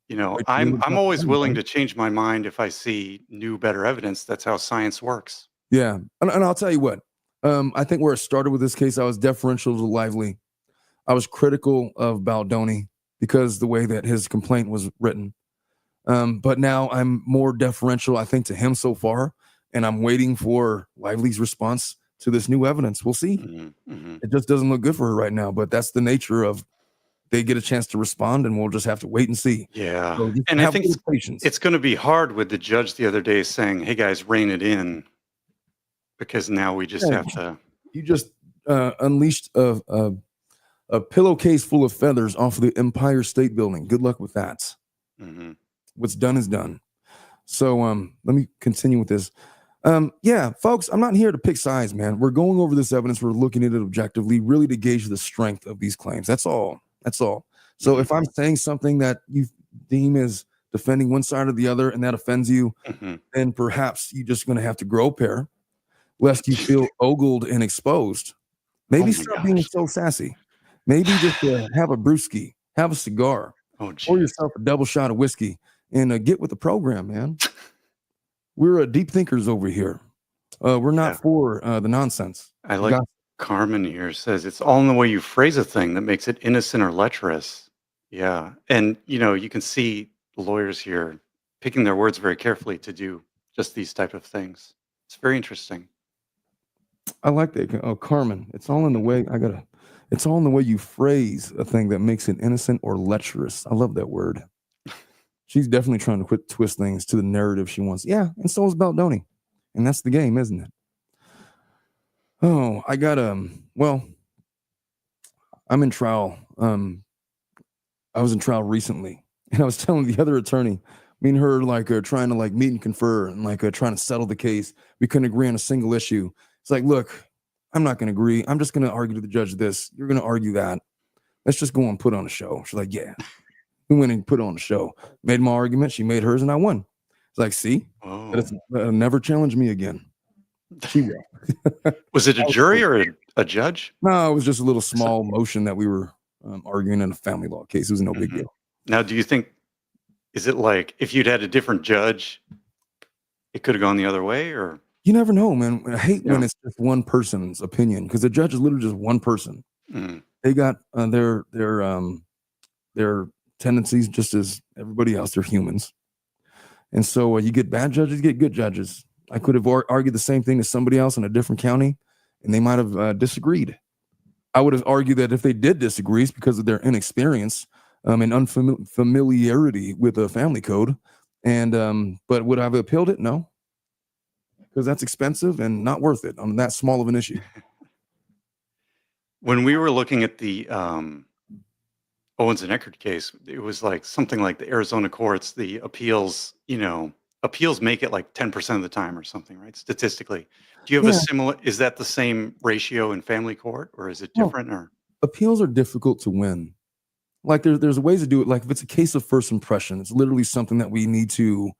you know, I'm always willing to change my mind if I see new, better evidence. That's how science works. Yeah. And I'll tell you what, I think where it started with this case, I was deferential to Lively. I was critical of Baldoni because the way that his complaint was written. But now I'm more deferential, I think, to him so far. And I'm waiting for Lively's response to this new evidence. We'll see. It just doesn't look good for her right now, but that's the nature of they get a chance to respond, and we'll just have to wait and see. Yeah. So and I think it's going to be hard with the judge the other day saying, hey, guys, rein it in, because now we just have to. You just unleashed a a pillowcase full of feathers off of the Empire State Building. Good luck with that. Mm-hmm. What's done is done. So let me continue with this. Yeah, folks, I'm not here to pick sides, man. We're going over this evidence. We're looking at it objectively, really to gauge the strength of these claims. That's all. That's all. So Mm-hmm. if I'm saying something that you deem as defending one side or the other and that offends you, Mm-hmm. then perhaps you're just going to have to grow a pair, lest you feel ogled and exposed. Maybe Oh my stop being gosh. so sassy. Maybe just have a brewski, have a cigar, Oh, pour geez. yourself a double shot of whiskey, and get with the program, man. We're deep thinkers over here. We're not Yeah. for the nonsense. I like Carmen here says it's all in the way you phrase a thing that makes it innocent or lecherous. Yeah. And, you can see the lawyers here picking their words very carefully to do just these type of things. It's very interesting. I like that. Oh, Carmen, it's all in the way. It's all in the way you phrase a thing that makes it innocent or lecherous. I love that word. She's definitely trying to quit twist things to the narrative she wants. Yeah, and so is Baldoni. And that's the game, isn't it? Oh, I got well, I'm in trial. I was in trial recently, and I was telling the other attorney, me and her trying to meet and confer and trying to settle the case. We couldn't agree on a single issue. It's like, look, I'm not going to agree. I'm just going to argue to the judge this. You're going to argue that. Let's just go and put on a show. She's like, yeah. We went and put on a show. Made my argument. She made hers, and I won. It's like, see, Oh. never challenge me again. She will. Was it a jury or a judge? No, it was just a little small motion that we were arguing in a family law case. It was no big deal. Now, do you think, is it like if you'd had a different judge, it could have gone the other way, or? You never know, man. I hate when it's just one person's opinion, because the judge is literally just one person. Mm. They got their tendencies just as everybody else. They're humans. And so you get bad judges, you get good judges. I could have argued the same thing as somebody else in a different county, and they might have disagreed. I would have argued that if they did disagree, it's because of their inexperience and unfamiliarity with the family code. And but would I have appealed it? No, because that's expensive and not worth it on that small of an issue. When we were looking at the Owens and Eckert case, it was like something like the Arizona courts, the appeals make it like 10% of the time or something, right? Statistically. Do you have a similar, is that the same ratio in family court, or is it different? Or appeals are difficult to win. Like there's ways to do it. Like if it's a case of first impression, it's literally something that we need to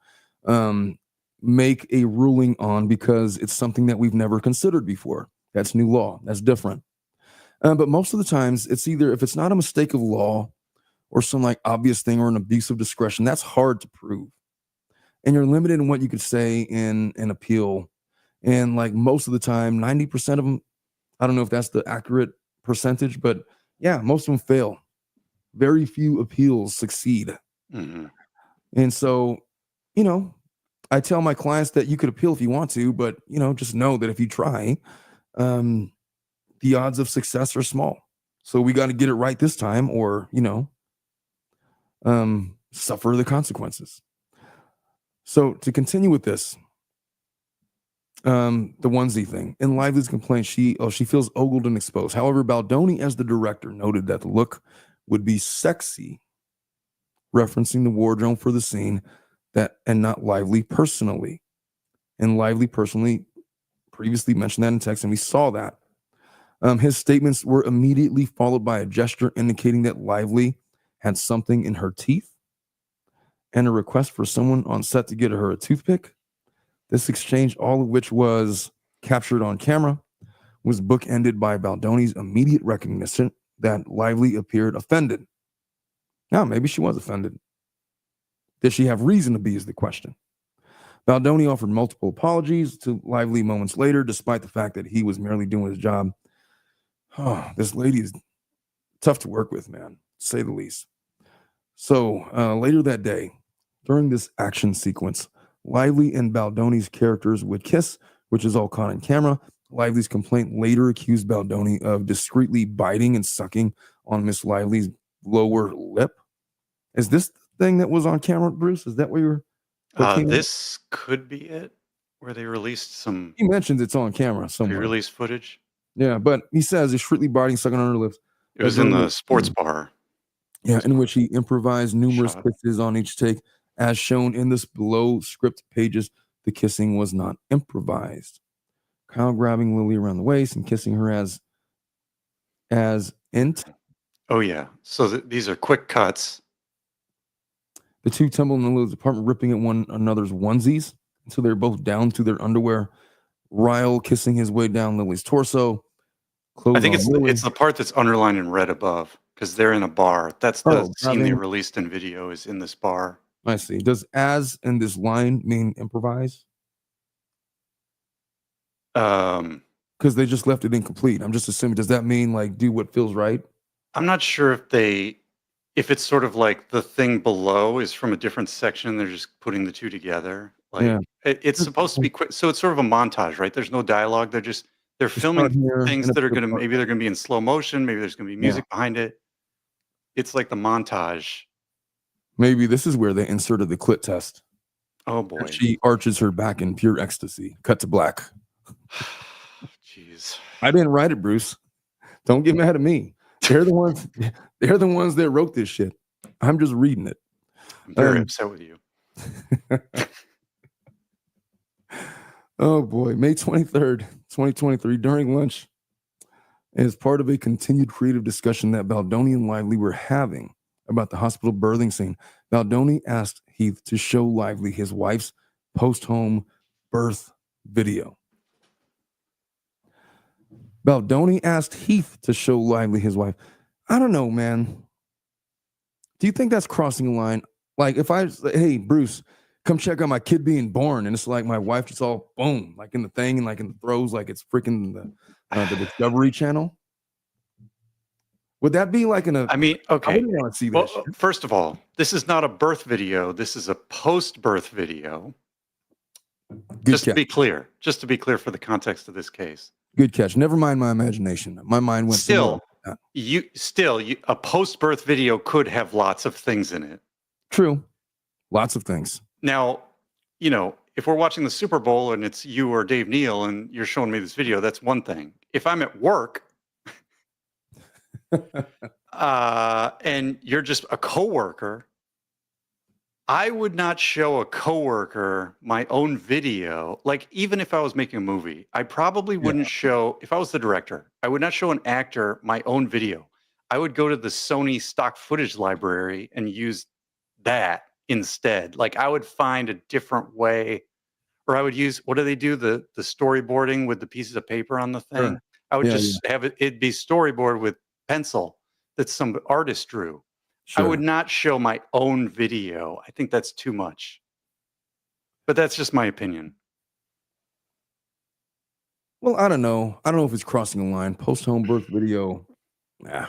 make a ruling on because it's something that we've never considered before. That's new law. That's different. But most of the times it's either, if it's not a mistake of law or some obvious thing or an abuse of discretion, that's hard to prove. And you're limited in what you could say in an appeal. And most of the time, 90% of them, I don't know if that's the accurate percentage, but yeah, most of them fail. Very few appeals succeed. Mm-hmm. And so, I tell my clients that you could appeal if you want to, but, just know that if you try, the odds of success are small. So we got to get it right this time or, suffer the consequences. So to continue with this, the onesie thing. In Lively's complaint, she feels ogled and exposed. However, Baldoni, as the director, noted that the look would be sexy, referencing the wardrobe for the scene, and not Lively personally. And Lively personally previously mentioned that in text, and we saw that. His statements were immediately followed by a gesture indicating that Lively had something in her teeth and a request for someone on set to get her a toothpick. This exchange, all of which was captured on camera, was bookended by Baldoni's immediate recognition that Lively appeared offended. Now, maybe she was offended. Did she have reason to be is the question. Baldoni offered multiple apologies to Lively moments later, despite the fact that he was merely doing his job. Oh, this lady is tough to work with, man, to say the least. So later that day, during this action sequence, Lively and Baldoni's characters would kiss, which is all caught on camera. Lively's complaint later accused Baldoni of discreetly biting and sucking on Miss Lively's lower lip. Is this the thing that was on camera, Bruce? Is that what you were? This could be it, where they released some. He mentions it's on camera somewhere. Pre-release footage. Yeah, but he says he's discreetly biting, sucking on her lips. It was in the sports bar. Yeah, in which he improvised numerous Shot. kisses on each take. As shown in this below script pages, the kissing was not improvised. Kyle grabbing Lily around the waist and kissing her as int. Oh, yeah. So these are quick cuts. The two tumble in Lily's apartment, ripping at one another's onesies until they're both down to their underwear. Ryle kissing his way down Lily's torso. I think it's the part that's underlined in red above because they're in a bar. That's the scene they released in video is in this bar. I see. Does as in this line mean improvise? Because they just left it incomplete. I'm just assuming. Does that mean like do what feels right? I'm not sure if it's sort of like the thing below is from a different section. They're just putting the two together. Like it's supposed to be quick. So it's sort of a montage, right? There's no dialogue. They're filming things that are maybe they're gonna be in slow motion. Maybe there's gonna be music behind it. It's like the montage. Maybe this is where they inserted the clit test. Oh boy. And she arches her back in pure ecstasy. Cut to black. Jeez. I didn't write it, Bruce. Don't get mad at me. They're the ones that wrote this shit. I'm just reading it. I'm very upset with you. Oh boy. May 23rd, 2023, during lunch, as part of a continued creative discussion that Baldoni and Lively were having about the hospital birthing scene, Baldoni asked Heath to show Lively his wife's post-home birth video. Baldoni asked Heath to show Lively his wife. I don't know, man. Do you think that's crossing a line? Like if I say, hey, Bruce, come check out my kid being born, and it's like my wife just all boom, like in the thing and like in the throes, like it's freaking the Discovery Channel. Would that be like I mean, okay. I wouldn't want to see that. Well, first of all, this is not a birth video. This is a post-birth video. Just to be clear for the context of this case. Good catch. Never mind my imagination. My mind went still. A post-birth video could have lots of things in it. True, lots of things. Now, if we're watching the Super Bowl and it's you or Dave Neal and you're showing me this video, that's one thing. If I'm at work and you're just a coworker, I would not show a coworker my own video. Like, even if I was making a movie, I probably wouldn't show, if I was the director, I would not show an actor my own video. I would go to the Sony stock footage library and use that instead. Like, I would find a different way, or I would use, what do they do? The storyboarding with the pieces of paper on the thing. Sure. I would have it'd be storyboard with pencil that some artist drew. Sure. I would not show my own video. I think that's too much. But that's just my opinion. Well, I don't know. I don't know if it's crossing a line. Post-home birth video. Yeah.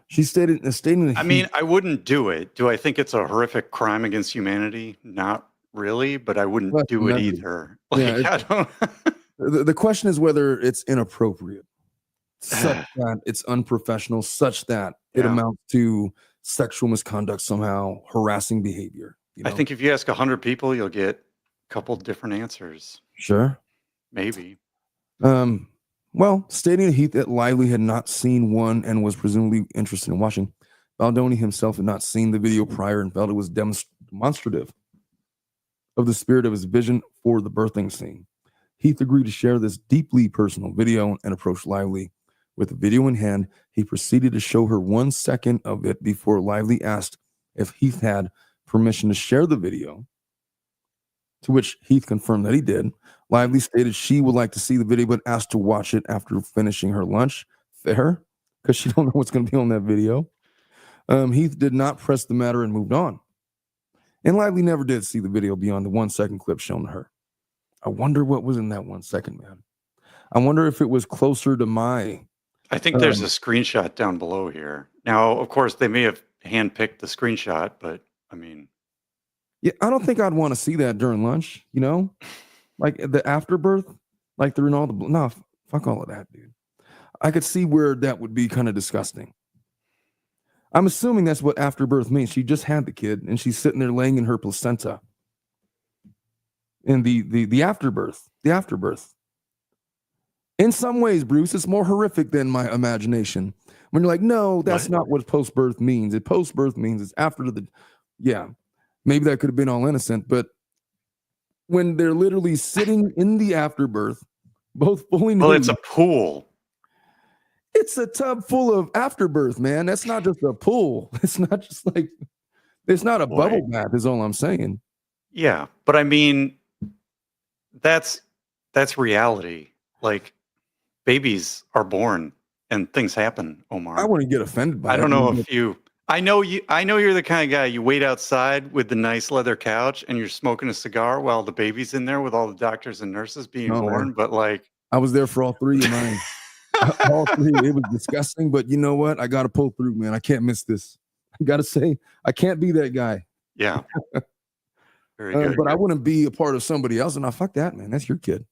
She stated I mean, I wouldn't do it. Do I think it's a horrific crime against humanity? Not really, but I wouldn't do it either. Like, I don't. The question is whether it's inappropriate, such that it's unprofessional, such that it amounts to sexual misconduct, somehow harassing behavior. I think if you ask 100 people, you'll get a couple different answers. Sure. Maybe. Well, stating that Heath that Lively had not seen one and was presumably interested in watching, Baldoni himself had not seen the video prior and felt it was demonstrative of the spirit of his vision for the birthing scene. Heath agreed to share this deeply personal video and approached Lively. With the video in hand, he proceeded to show her 1 second of it before Lively asked if Heath had permission to share the video, to which Heath confirmed that he did. Lively stated she would like to see the video, but asked to watch it after finishing her lunch. Fair, because she don't know what's going to be on that video. Heath did not press the matter and moved on. And Lively never did see the video beyond the 1 second clip shown to her. I wonder what was in that 1 second, man. I wonder if it was closer to my... I think there's a screenshot down below here. Now, of course, they may have handpicked the screenshot, but I mean... Yeah, I don't think I'd want to see that during lunch, Like the afterbirth, like they're in all the... No, fuck all of that, dude. I could see where that would be kind of disgusting. I'm assuming that's what afterbirth means. She just had the kid, and she's sitting there laying in her placenta. And the afterbirth. In some ways, Bruce, it's more horrific than my imagination. When you're like, no, that's What? not what post-birth means. It post-birth means it's after the, yeah, maybe that could have been all innocent, but when they're literally sitting in the afterbirth, both fully Well, nude, it's a pool. it's a tub full of afterbirth, man. That's not just a pool. It's not just like, it's not a Boy. bubble bath, is all I'm saying. Yeah, but I mean, that's reality. Like, babies are born and things happen, Omar. I wouldn't get offended by I it. don't know mean, if you. I know you're the kind of guy you wait outside with the nice leather couch and you're smoking a cigar while the baby's in there with all the doctors and nurses being No, born. man. But like, I was there for all three of mine. All three. It was disgusting, but you know what? I got to pull through, man. I can't miss this. I got to say, I can't be that guy. yeah, very good. But I wouldn't be a part of somebody else. And I fuck that, man. That's your kid.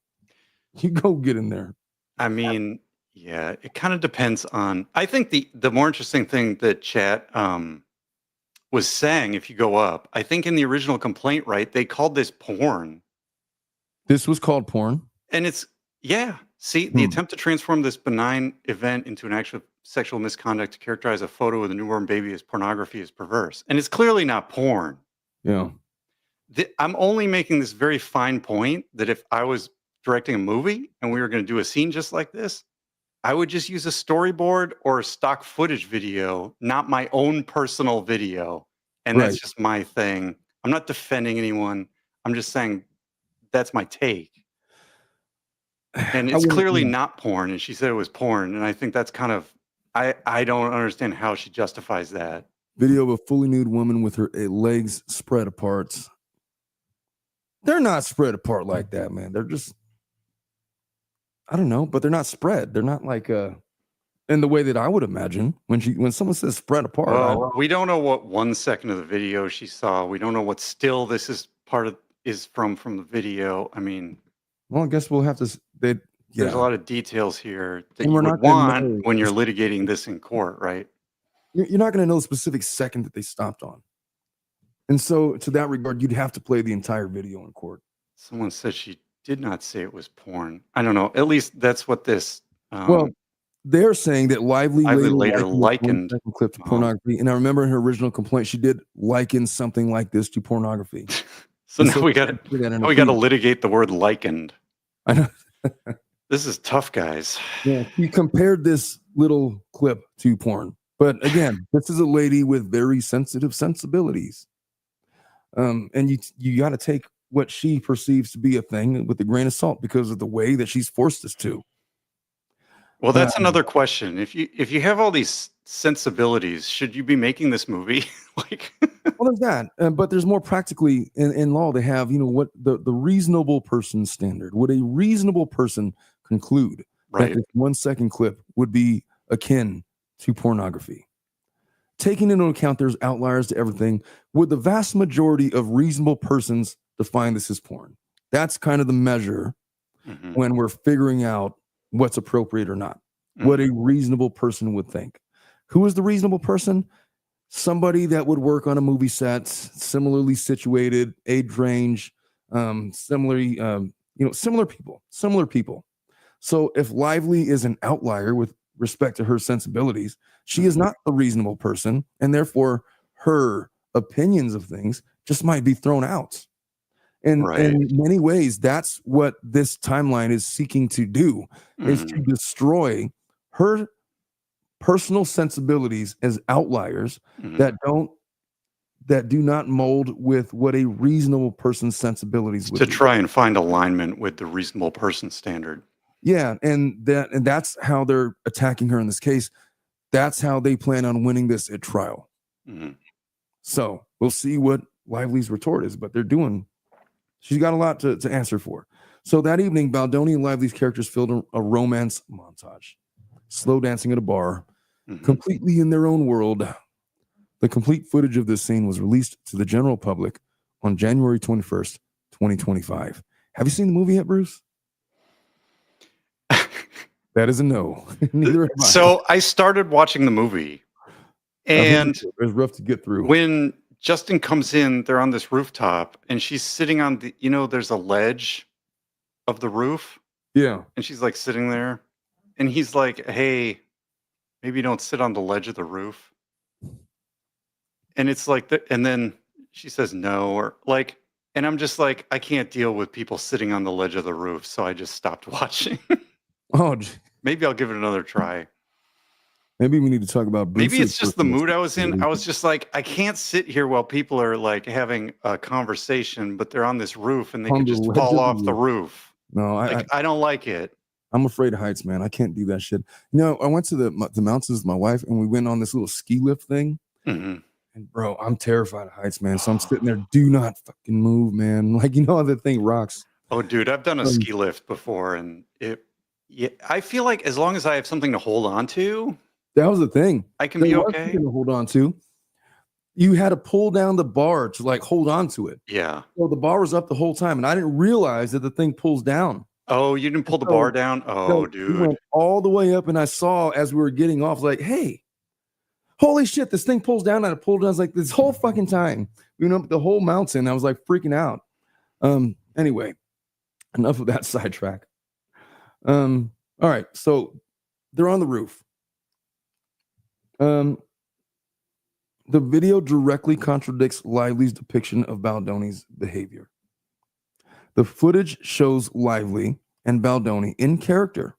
You go get in there. I mean, yeah, it kind of depends on. I think the more interesting thing that chat was saying, if you go up, I think in the original complaint, right, they called this porn. This was called porn. And it's, yeah. See, the attempt to transform this benign event into an actual sexual misconduct to characterize a photo with a newborn baby as pornography is perverse. And it's clearly not porn. Yeah. I'm only making this very fine point that if I was directing a movie and we were going to do a scene just like this, I would just use a storyboard or a stock footage video, not my own personal video. And that's just my thing. I'm not defending anyone. I'm just saying that's my take. And it's clearly not porn. And she said it was porn. And I think that's kind of, I don't understand how she justifies that. Video of a fully nude woman with her legs spread apart. They're not spread apart like that, man. They're just, I don't know, but they're not spread. They're not like in the way that I would imagine when someone says spread apart. Well, we don't know what 1 second of the video she saw. We don't know what still this is from the video. I mean, well, I guess we'll have to. There's a lot of details here that And you we're would not gonna want know. when you're litigating this in court, right? You're not going to know the specific second that they stopped on. And so, to that regard, you'd have to play the entire video in court. Someone said she did not say it was porn. I don't know. At least that's what this. Well, they're saying that Lively later likened clip to pornography. And I remember in her original complaint, she did liken something like this to pornography. So now we got to litigate the word likened. I know. This is tough, guys. Yeah, you compared this little clip to porn. But again, this is a lady with very sensitive sensibilities. And you got to take what she perceives to be a thing with a grain of salt because of the way that she's forced us to. Well, that's another question. If you have all these sensibilities, should you be making this movie? Well, there's that, but there's more practically in law. They have, what the reasonable person standard. Would a reasonable person conclude that this 1 second clip would be akin to pornography? Taking into account there's outliers to everything, would the vast majority of reasonable persons define this as porn? That's kind of the measure when we're figuring out what's appropriate or not. What a reasonable person would think. Who is the reasonable person? Somebody that would work on a movie set, similarly situated, age range, similar people. So if Lively is an outlier with respect to her sensibilities, she is not a reasonable person, and therefore her opinions of things just might be thrown out. And in many ways, that's what this timeline is seeking to do, is to destroy her personal sensibilities as outliers that do not mold with what a reasonable person's sensibilities would be. To try and find alignment with the reasonable person standard. Yeah, and that's how they're attacking her in this case. That's how they plan on winning this at trial. So we'll see what Lively's retort is, but she's got a lot to answer for. So that evening, Baldoni and Lively's characters filmed a romance montage, slow dancing at a bar, completely in their own world. The complete footage of this scene was released to the general public on January 21st, 2025. Have you seen the movie yet, Bruce? That is a no. Neither have I. So I started watching the movie, and it was rough to get through. When Justin comes in, they're on this rooftop, and she's sitting on there's a ledge of the roof. Yeah. And she's like sitting there, and he's like, "Hey, maybe don't sit on the ledge of the roof." And it's like, and then she says no, or like, and I'm just like, I can't deal with people sitting on the ledge of the roof, so I just stopped watching. Oh, Maybe I'll give it another try. maybe we need to talk about Maybe boosted it's just the mood I was in. I personality. was just like, I can't sit here while people are like having a conversation, but they're on this roof and they On could the just ledge fall of the off the roof. roof. No, Like, I don't like it. I'm afraid of heights, man. I can't do that shit. You know, I went to the mountains with my wife, and we went on this little ski lift thing. Hmm. And bro, I'm terrified of heights, man. So I'm sitting there, do not fucking move, man. Like, you know how the thing rocks. Oh, dude, I've done a ski lift before, and yeah, I feel like as long as I have something to hold on to, That was the thing. I can There be was okay. something to hold on to. You had to pull down the bar to like hold on to it. Yeah. So the bar was up the whole time, and I didn't realize that the thing pulls down. Oh, you didn't pull the So, bar down? Oh, we went dude. all the way up, and I saw as we were getting off, like, hey, holy shit, this thing pulls down, and I pulled down. I was like, this whole fucking time. We went up the whole mountain. I was like freaking out. Anyway, enough of that sidetrack. All right, so they're on the roof. The video directly contradicts Lively's depiction of Baldoni's behavior. The footage shows Lively and Baldoni in character,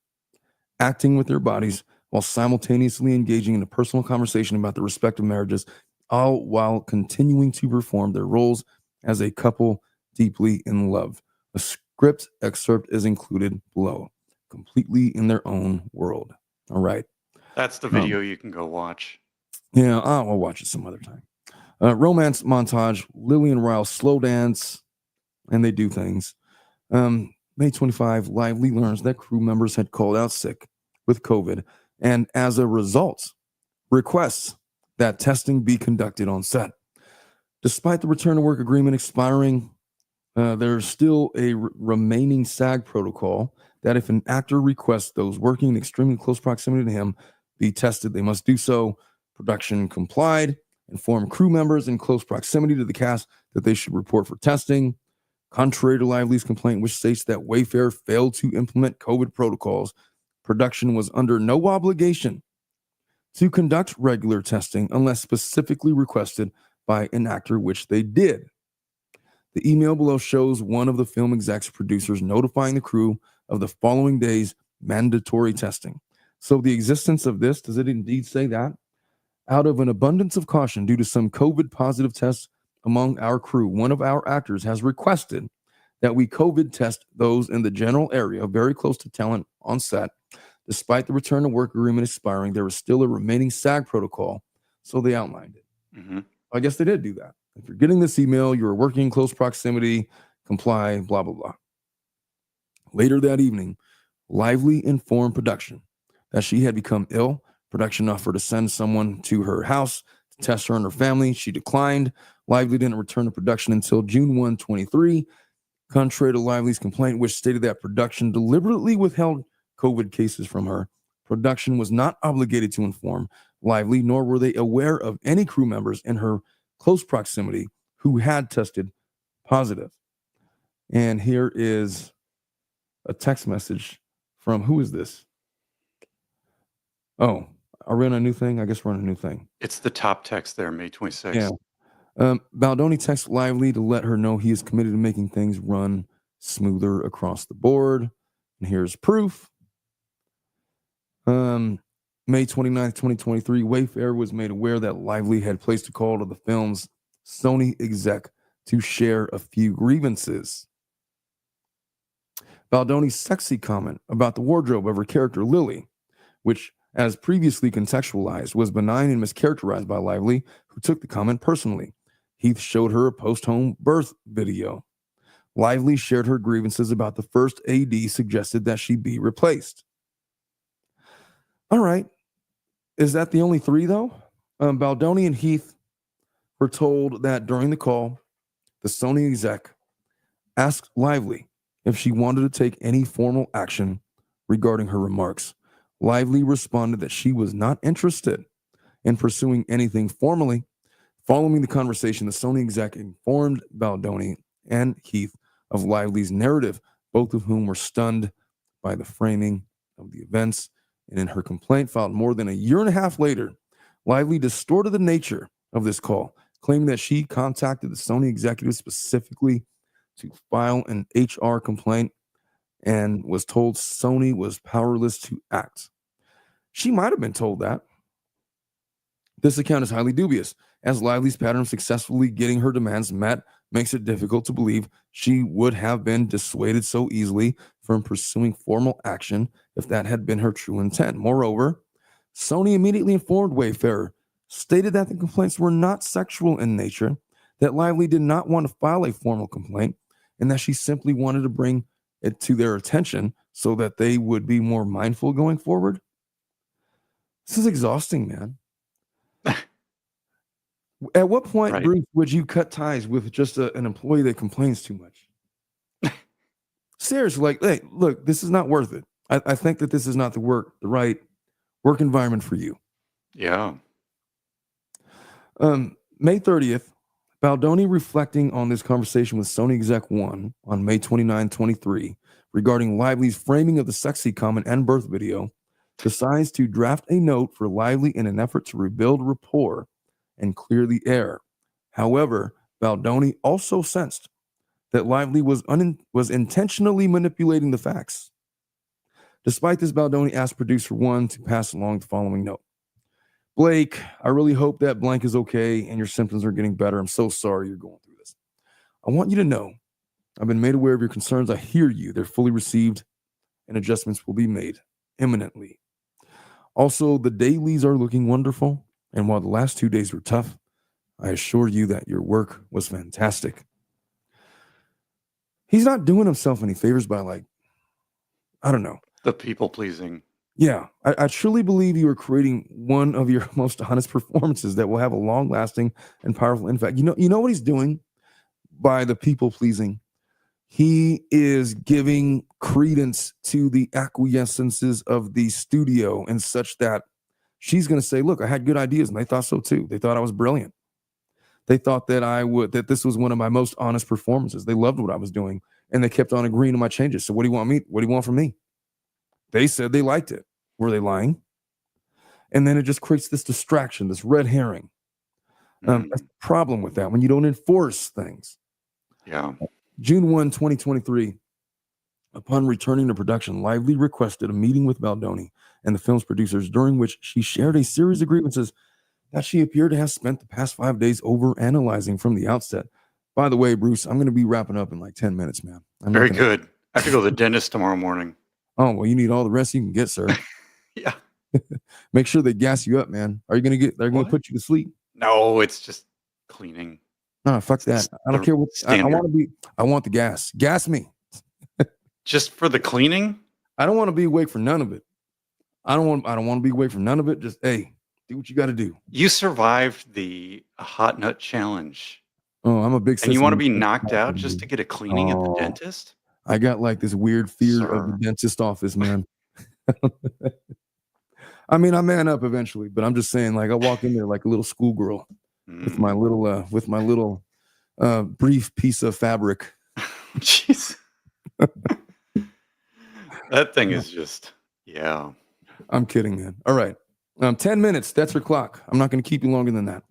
acting with their bodies while simultaneously engaging in a personal conversation about their respective marriages, all while continuing to perform their roles as a couple deeply in love. A script excerpt is included below, completely in their own world. All right. That's the video you can go watch. Yeah, I'll watch it some other time. Romance montage, Lily and Ryle slow dance, and they do things. May 25, Lively learns that crew members had called out sick with COVID, and as a result, requests that testing be conducted on set. Despite the return to work agreement expiring, there's still a remaining SAG protocol that if an actor requests those working in extremely close proximity to him be tested, they must do so. Production complied, informed crew members in close proximity to the cast that they should report for testing. Contrary to Lively's complaint, which states that Wayfair failed to implement COVID protocols, production was under no obligation to conduct regular testing unless specifically requested by an actor, which they did. The email below shows one of the film execs producers notifying the crew of the following day's mandatory testing. So the existence of this, does it indeed say that? Out of an abundance of caution due to some COVID positive tests among our crew, one of our actors has requested that we COVID test those in the general area very close to talent on set. Despite the return to work agreement expiring, there was still a remaining SAG protocol, so they outlined it. Mm-hmm. I guess they did do that. If you're getting this email, you're working in close proximity, comply, blah, blah, blah. Later that evening, Lively informed production that she had become ill. Production offered to send someone to her house to test her and her family. She declined. Lively didn't return to production until June 1, 23, contrary to Lively's complaint, which stated that production deliberately withheld COVID cases from her. Production was not obligated to inform Lively, nor were they aware of any crew members in her close proximity who had tested positive. And here is a text message from, who is this? Oh, are we on a new thing? I guess we're on a new thing. It's the top text there, May 26th. Yeah. Baldoni texts Lively to let her know he is committed to making things run smoother across the board. And here's proof. May 29th, 2023, Wayfair was made aware that Lively had placed a call to the film's Sony exec to share a few grievances. Baldoni's sexy comment about the wardrobe of her character Lily, which, as previously contextualized, was benign and mischaracterized by Lively, who took the comment personally. Heath showed her a post-home birth video. Lively shared her grievances about the first AD suggested that she be replaced. All right. Is that the only three, though? Baldoni and Heath were told that during the call, the Sony exec asked Lively if she wanted to take any formal action regarding her remarks. Lively responded that she was not interested in pursuing anything formally. Following the conversation, the Sony exec informed Baldoni and Heath of Lively's narrative, both of whom were stunned by the framing of the events. And in her complaint filed more than a year and a half later, Lively distorted the nature of this call, claiming that she contacted the Sony executive specifically to file an HR complaint and was told Sony was powerless to act. She might have been told that. This account is highly dubious, as Lively's pattern of successfully getting her demands met makes it difficult to believe she would have been dissuaded so easily from pursuing formal action if that had been her true intent. Moreover, Sony immediately informed Wayfarer, stated that the complaints were not sexual in nature, that Lively did not want to file a formal complaint, and that she simply wanted to bring it to their attention so that they would be more mindful going forward. This is exhausting, man. At what point, Right. Bruce, would you cut ties with just an employee that complains too much? Seriously, like, hey, look, this is not worth it. I think that this is not the right work environment for you. Yeah. May 30th, Baldoni, reflecting on this conversation with Sony Exec 1 on May 29, 23, regarding Lively's framing of the sexy comment and birth video, decides to draft a note for Lively in an effort to rebuild rapport and clear the air. However, Baldoni also sensed that Lively was intentionally manipulating the facts. Despite this, Baldoni asked producer 1 to pass along the following note. Blake, I really hope that blank is okay and your symptoms are getting better. I'm so sorry you're going through this. I want you to know I've been made aware of your concerns. I hear you. They're fully received and adjustments will be made imminently. Also, the dailies are looking wonderful. And while the last 2 days were tough, I assure you that your work was fantastic. He's not doing himself any favors by, like, I don't know. The people pleasing. Yeah, I truly believe you are creating one of your most honest performances that will have a long-lasting and powerful impact. You know what he's doing by the people pleasing? He is giving credence to the acquiescences of the studio and such that she's going to say, look, I had good ideas, and they thought so too. They thought I was brilliant. They thought that this was one of my most honest performances. They loved what I was doing, and they kept on agreeing to my changes. So what do you want from me? They said they liked it. Were they lying? And then it just creates this distraction, this red herring. That's the problem with that when you don't enforce things. Yeah. June 1, 2023, upon returning to production, Lively requested a meeting with Baldoni and the film's producers, during which she shared a series of grievances that she appeared to have spent the past 5 days over analyzing from the outset. By the way, Bruce, I'm going to be wrapping up in like 10 minutes, man. Very good. I have to go to the dentist tomorrow morning. Oh, well, you need all the rest you can get, sir. Yeah. Make sure they gas you up, man. They're going to put you to sleep. No, it's just cleaning. No, fuck that. I don't care what I want to be. I want the gas. Gas me. Just for the cleaning? I don't want to be awake for none of it. I don't want to be awake for none of it. Just, hey, do what you got to do. You survived the hot nut challenge. Oh, I'm a big And you want to be knocked out just to get a cleaning at the dentist? I got like this weird fear of the dentist office, man. I mean, I man up eventually, but I'm just saying, like, I walk in there like a little schoolgirl with my little brief piece of fabric. Jeez. That thing is just, yeah. I'm kidding, man. All right. 10 minutes. That's your clock. I'm not going to keep you longer than that.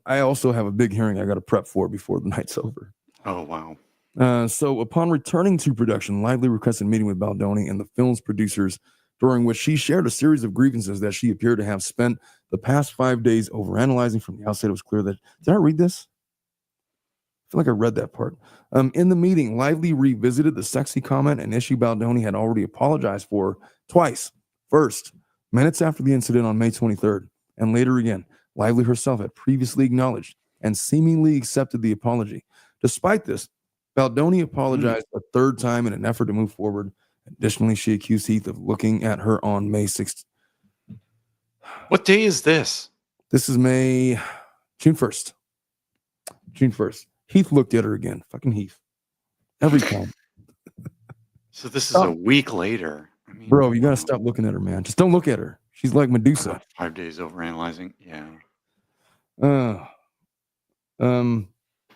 I also have a big hearing I got to prep for before the night's over. Oh, wow. So upon returning to production, Lively requested a meeting with Baldoni and the film's producers, during which she shared a series of grievances that she appeared to have spent the past 5 days overanalyzing. From the outset, it was clear that... Did I read this? I feel like I read that part. In the meeting, Lively revisited the sexy comment, an issue Baldoni had already apologized for twice. First, minutes after the incident on May 23rd, and later again, Lively herself had previously acknowledged and seemingly accepted the apology. Despite this, Baldoni apologized a third time in an effort to move forward. Additionally, she accused Heath of looking at her on May 6th. What day is this? This is June 1st. June 1st. Heath looked at her again. Fucking Heath. Every time. So this is a week later. I mean, bro, you got to stop looking at her, man. Just don't look at her. She's like Medusa. 5 days overanalyzing. Yeah.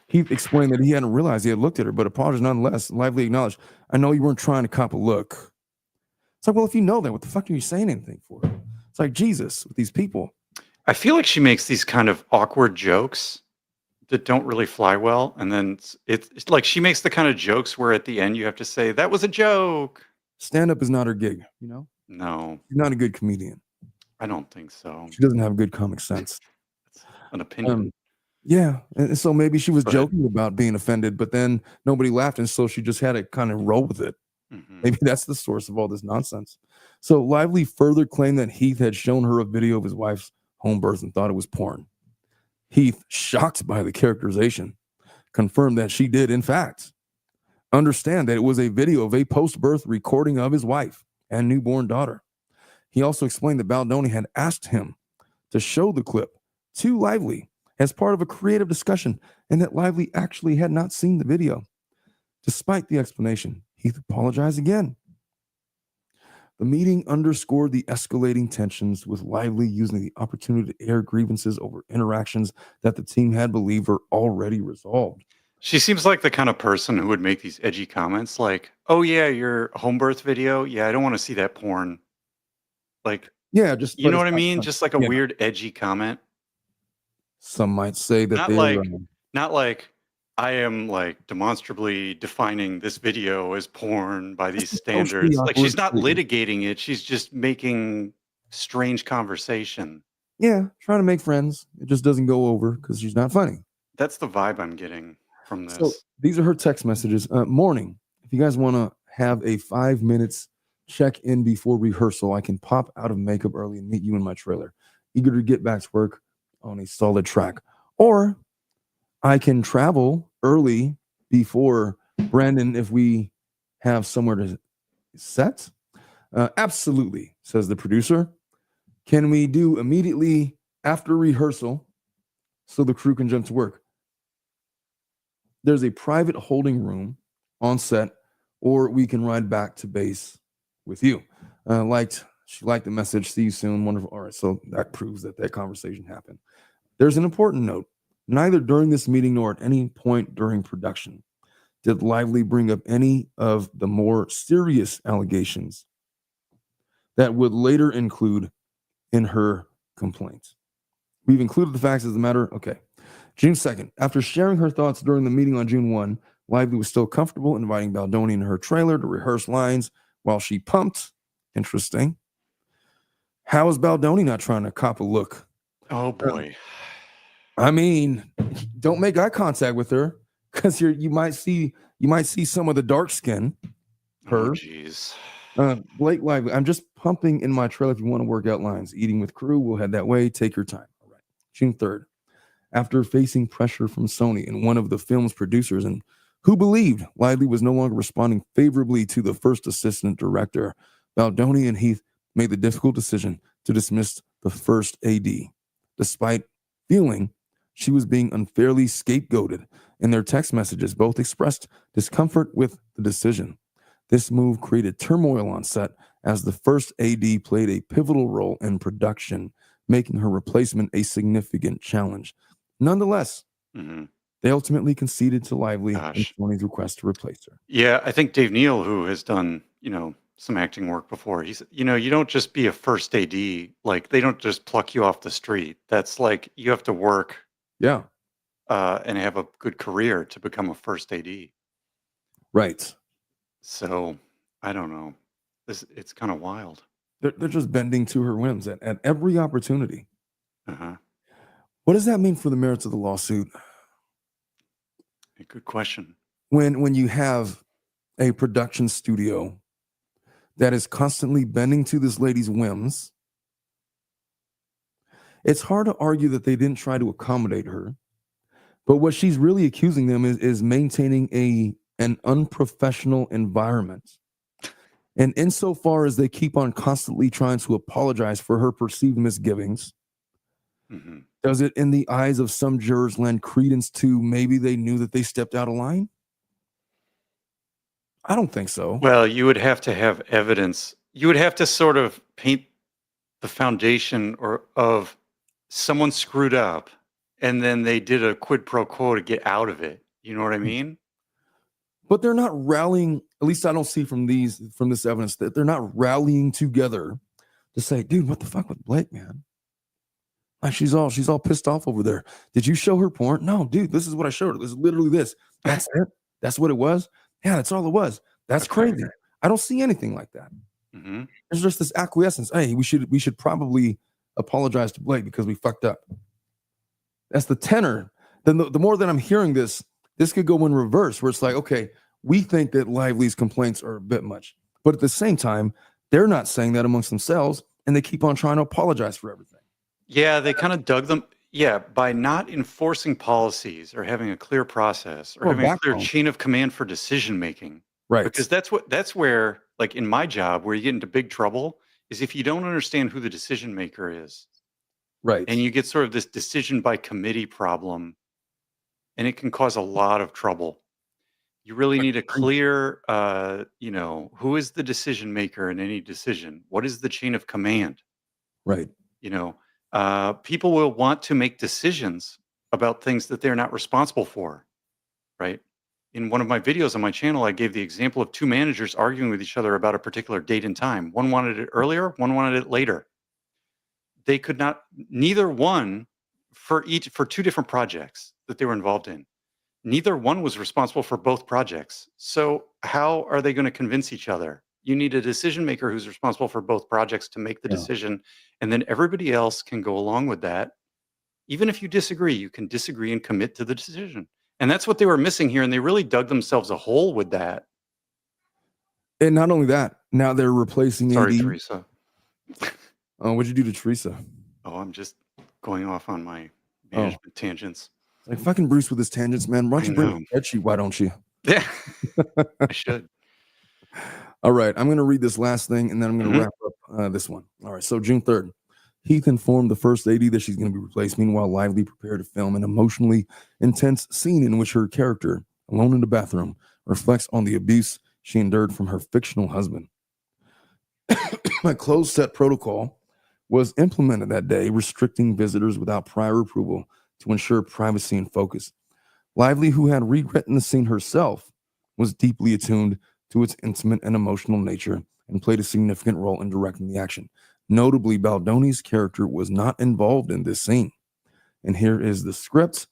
Heath explained that he hadn't realized he had looked at her, but apologized nonetheless. Lively acknowledged, "I know you weren't trying to cop a look." It's like, well, if you know that, what the fuck are you saying anything for? It's like, Jesus, with these people. I feel like she makes these kind of awkward jokes that don't really fly well, and then it's like she makes the kind of jokes where at the end you have to say, "That was a joke." Stand-up is not her gig, you know? No, She's not a good comedian. I don't think so. She doesn't have good comic sense. It's an opinion, Yeah, and so maybe she was but joking about being offended, but then nobody laughed, and so she just had to kind of roll with it. mhm. Maybe that's the source of all this nonsense. So Lively further claimed that Heath had shown her a video of his wife's home birth and thought it was porn. Heath, shocked by the characterization, confirmed that she did, in fact, understand that it was a video of a post-birth recording of his wife and newborn daughter. He also explained that Baldoni had asked him to show the clip to Lively as part of a creative discussion, and that Lively actually had not seen the video. Despite the explanation, Heath apologized again. The meeting underscored the escalating tensions, with Lively using the opportunity to air grievances over interactions that the team had believed were already resolved. She seems like the kind of person who would make these edgy comments like, "Oh yeah, your home birth video? Yeah, I don't want to see that porn." Like, Yeah, just you but know it's what I not mean? funny. Just like a Yeah, weird edgy comment. some might say that Not they're like not like I am like demonstrably defining this video as porn by these socially standards. Like she's awkward not treatment. litigating it. She's just making strange conversation. Yeah, trying to make friends. It just doesn't go over because she's not funny. That's the vibe I'm getting from So this. these are her text messages. Morning. If you guys want to have a 5 minutes check in before rehearsal, I can pop out of makeup early and meet you in my trailer. Eager to get back to work on a solid track. Or I can travel early before Brandon if we have somewhere to set. Absolutely, says the producer. Can we do immediately after rehearsal so the crew can jump to work? There's a private holding room on set, or we can ride back to base with you. She liked the message. See you soon. Wonderful. All right, so that proves that that conversation happened. There's an important note. Neither during this meeting nor at any point during production did Lively bring up any of the more serious allegations that would later include in her complaint. We've included the facts as the matter. Okay. June 2nd, after sharing her thoughts during the meeting on June 1, Lively was still comfortable inviting Baldoni into her trailer to rehearse lines while she pumped. Interesting. How is Baldoni not trying to cop a look? Oh boy. I mean, don't make eye contact with her because you might see some of the dark skin. Oh Her. jeez. Blake Lively, I'm just pumping in my trailer if you want to work out lines. Eating with crew, we'll head that way. Take your time. All right. June 3rd. After facing pressure from Sony and one of the film's producers, and who believed Lively was no longer responding favorably to the first assistant director, Baldoni and Heath made the difficult decision to dismiss the first AD, despite feeling she was being unfairly scapegoated. In their text messages, both expressed discomfort with the decision. This move created turmoil on set as the first AD played a pivotal role in production, making her replacement a significant challenge. Nonetheless, Mhm. they ultimately conceded to Lively and Gosh. Sony's request to replace her. Yeah, I think Dave Neal, who has done, some acting work before, he's, you don't just be a first AD. Like they don't just pluck you off the street. That's like you have to work Yeah, and have a good career to become a first AD. right. So I don't know. It's kind of wild. They're just bending to her whims at every opportunity. Uh-huh. What does that mean for the merits of the lawsuit? A good question. When you have a production studio that is constantly bending to this lady's whims, it's hard to argue that they didn't try to accommodate her. But what she's really accusing them is maintaining an unprofessional environment. And insofar as they keep on constantly trying to apologize for her perceived misgivings, Hmm. does it, in the eyes of some jurors, lend credence to maybe they knew that they stepped out of line? I don't think so. Well, you would have to have evidence. You would have to sort of paint the foundation or of someone screwed up and then they did a quid pro quo to get out of it. You know what I mean? But they're not rallying, at least I don't see from this evidence, that they're not rallying together to say, dude, what the fuck with Blake, man? Like she's all pissed off over there. Did you show her porn? No, dude, this is what I showed her. This is literally this. That's it. That's what it was. Yeah, that's all it was. That's Okay. crazy. I don't see anything like that. Mm-hmm. There's just this acquiescence. Hey, we should probably apologize to Blake because we fucked up. That's the tenor. Then the more that I'm hearing this could go in reverse, where it's like, okay, we think that Lively's complaints are a bit much, but at the same time, they're not saying that amongst themselves, and they keep on trying to apologize for everything. Yeah, they kind of dug them. Yeah, by not enforcing policies or having a clear process or having a clear chain of command for decision making. Right. Because that's where, like in my job, where you get into big trouble is if you don't understand who the decision maker is. Right. And you get sort of this decision by committee problem, and it can cause a lot of trouble. You really need a clear, who is the decision maker in any decision? What is the chain of command? Right. People will want to make decisions about things that they're not responsible for, right? In one of my videos on my channel, I gave the example of two managers arguing with each other about a particular date and time. One wanted it earlier, one wanted it later. They could not, neither one for two different projects that they were involved in. Neither one was responsible for both projects. So how are they going to convince each other? You need a decision maker who's responsible for both projects to make the decision, and then everybody else can go along with that. Even if you disagree, you can disagree and commit to the decision. And that's what they were missing here, and they really dug themselves a hole with that. And not only that, now they're replacing Sorry, AD. Teresa. What'd you do to Teresa? Oh, I'm just going off on my management tangents. Like fucking Bruce with his tangents, man. Why don't you bring a spreadsheet? Why don't you? Yeah, I should. All right, I'm going to read this last thing, and then I'm going to wrap up this one. All right, so June 3rd, Heath informed the first AD that she's going to be replaced. Meanwhile, Lively prepared to film an emotionally intense scene in which her character, alone in the bathroom, reflects on the abuse she endured from her fictional husband. A closed set protocol was implemented that day, restricting visitors without prior approval to ensure privacy and focus. Lively, who had rewritten the scene herself, was deeply attuned to its intimate and emotional nature and played a significant role in directing the action. Notably, Baldoni's character was not involved in this scene. And here is the script.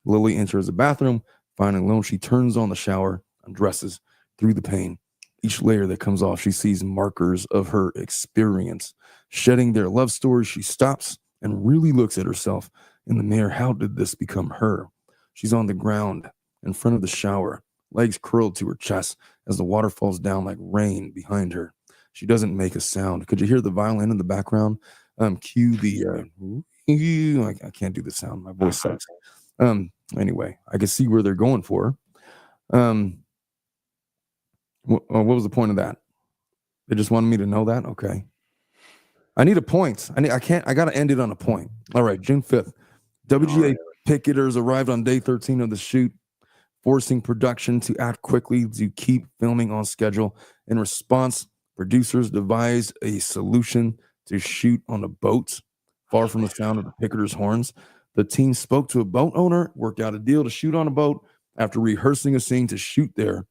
Lily enters the bathroom. Finding alone, she turns on the shower, undresses through the pane. Each layer that comes off, she sees markers of her experience. Shedding their love story, she stops and really looks at herself in the mirror. How did this become her? She's on the ground in front of the shower, legs curled to her chest as the water falls down like rain behind her. She doesn't make a sound. Could you hear the violin in the background? Cue the I can't do the sound. My voice sucks. Anyway, I can see where they're going for. What was the point of that? They just wanted me to know that? Okay. I need a point. I got to end it on a point. All right, June 5th. WGA picketers arrived on day 13 of the shoot, forcing production to act quickly to keep filming on schedule. In response, producers devised a solution to shoot on a boat, far from the sound of the picketers' horns. The team spoke to a boat owner, worked out a deal to shoot on a boat after rehearsing a scene to shoot there,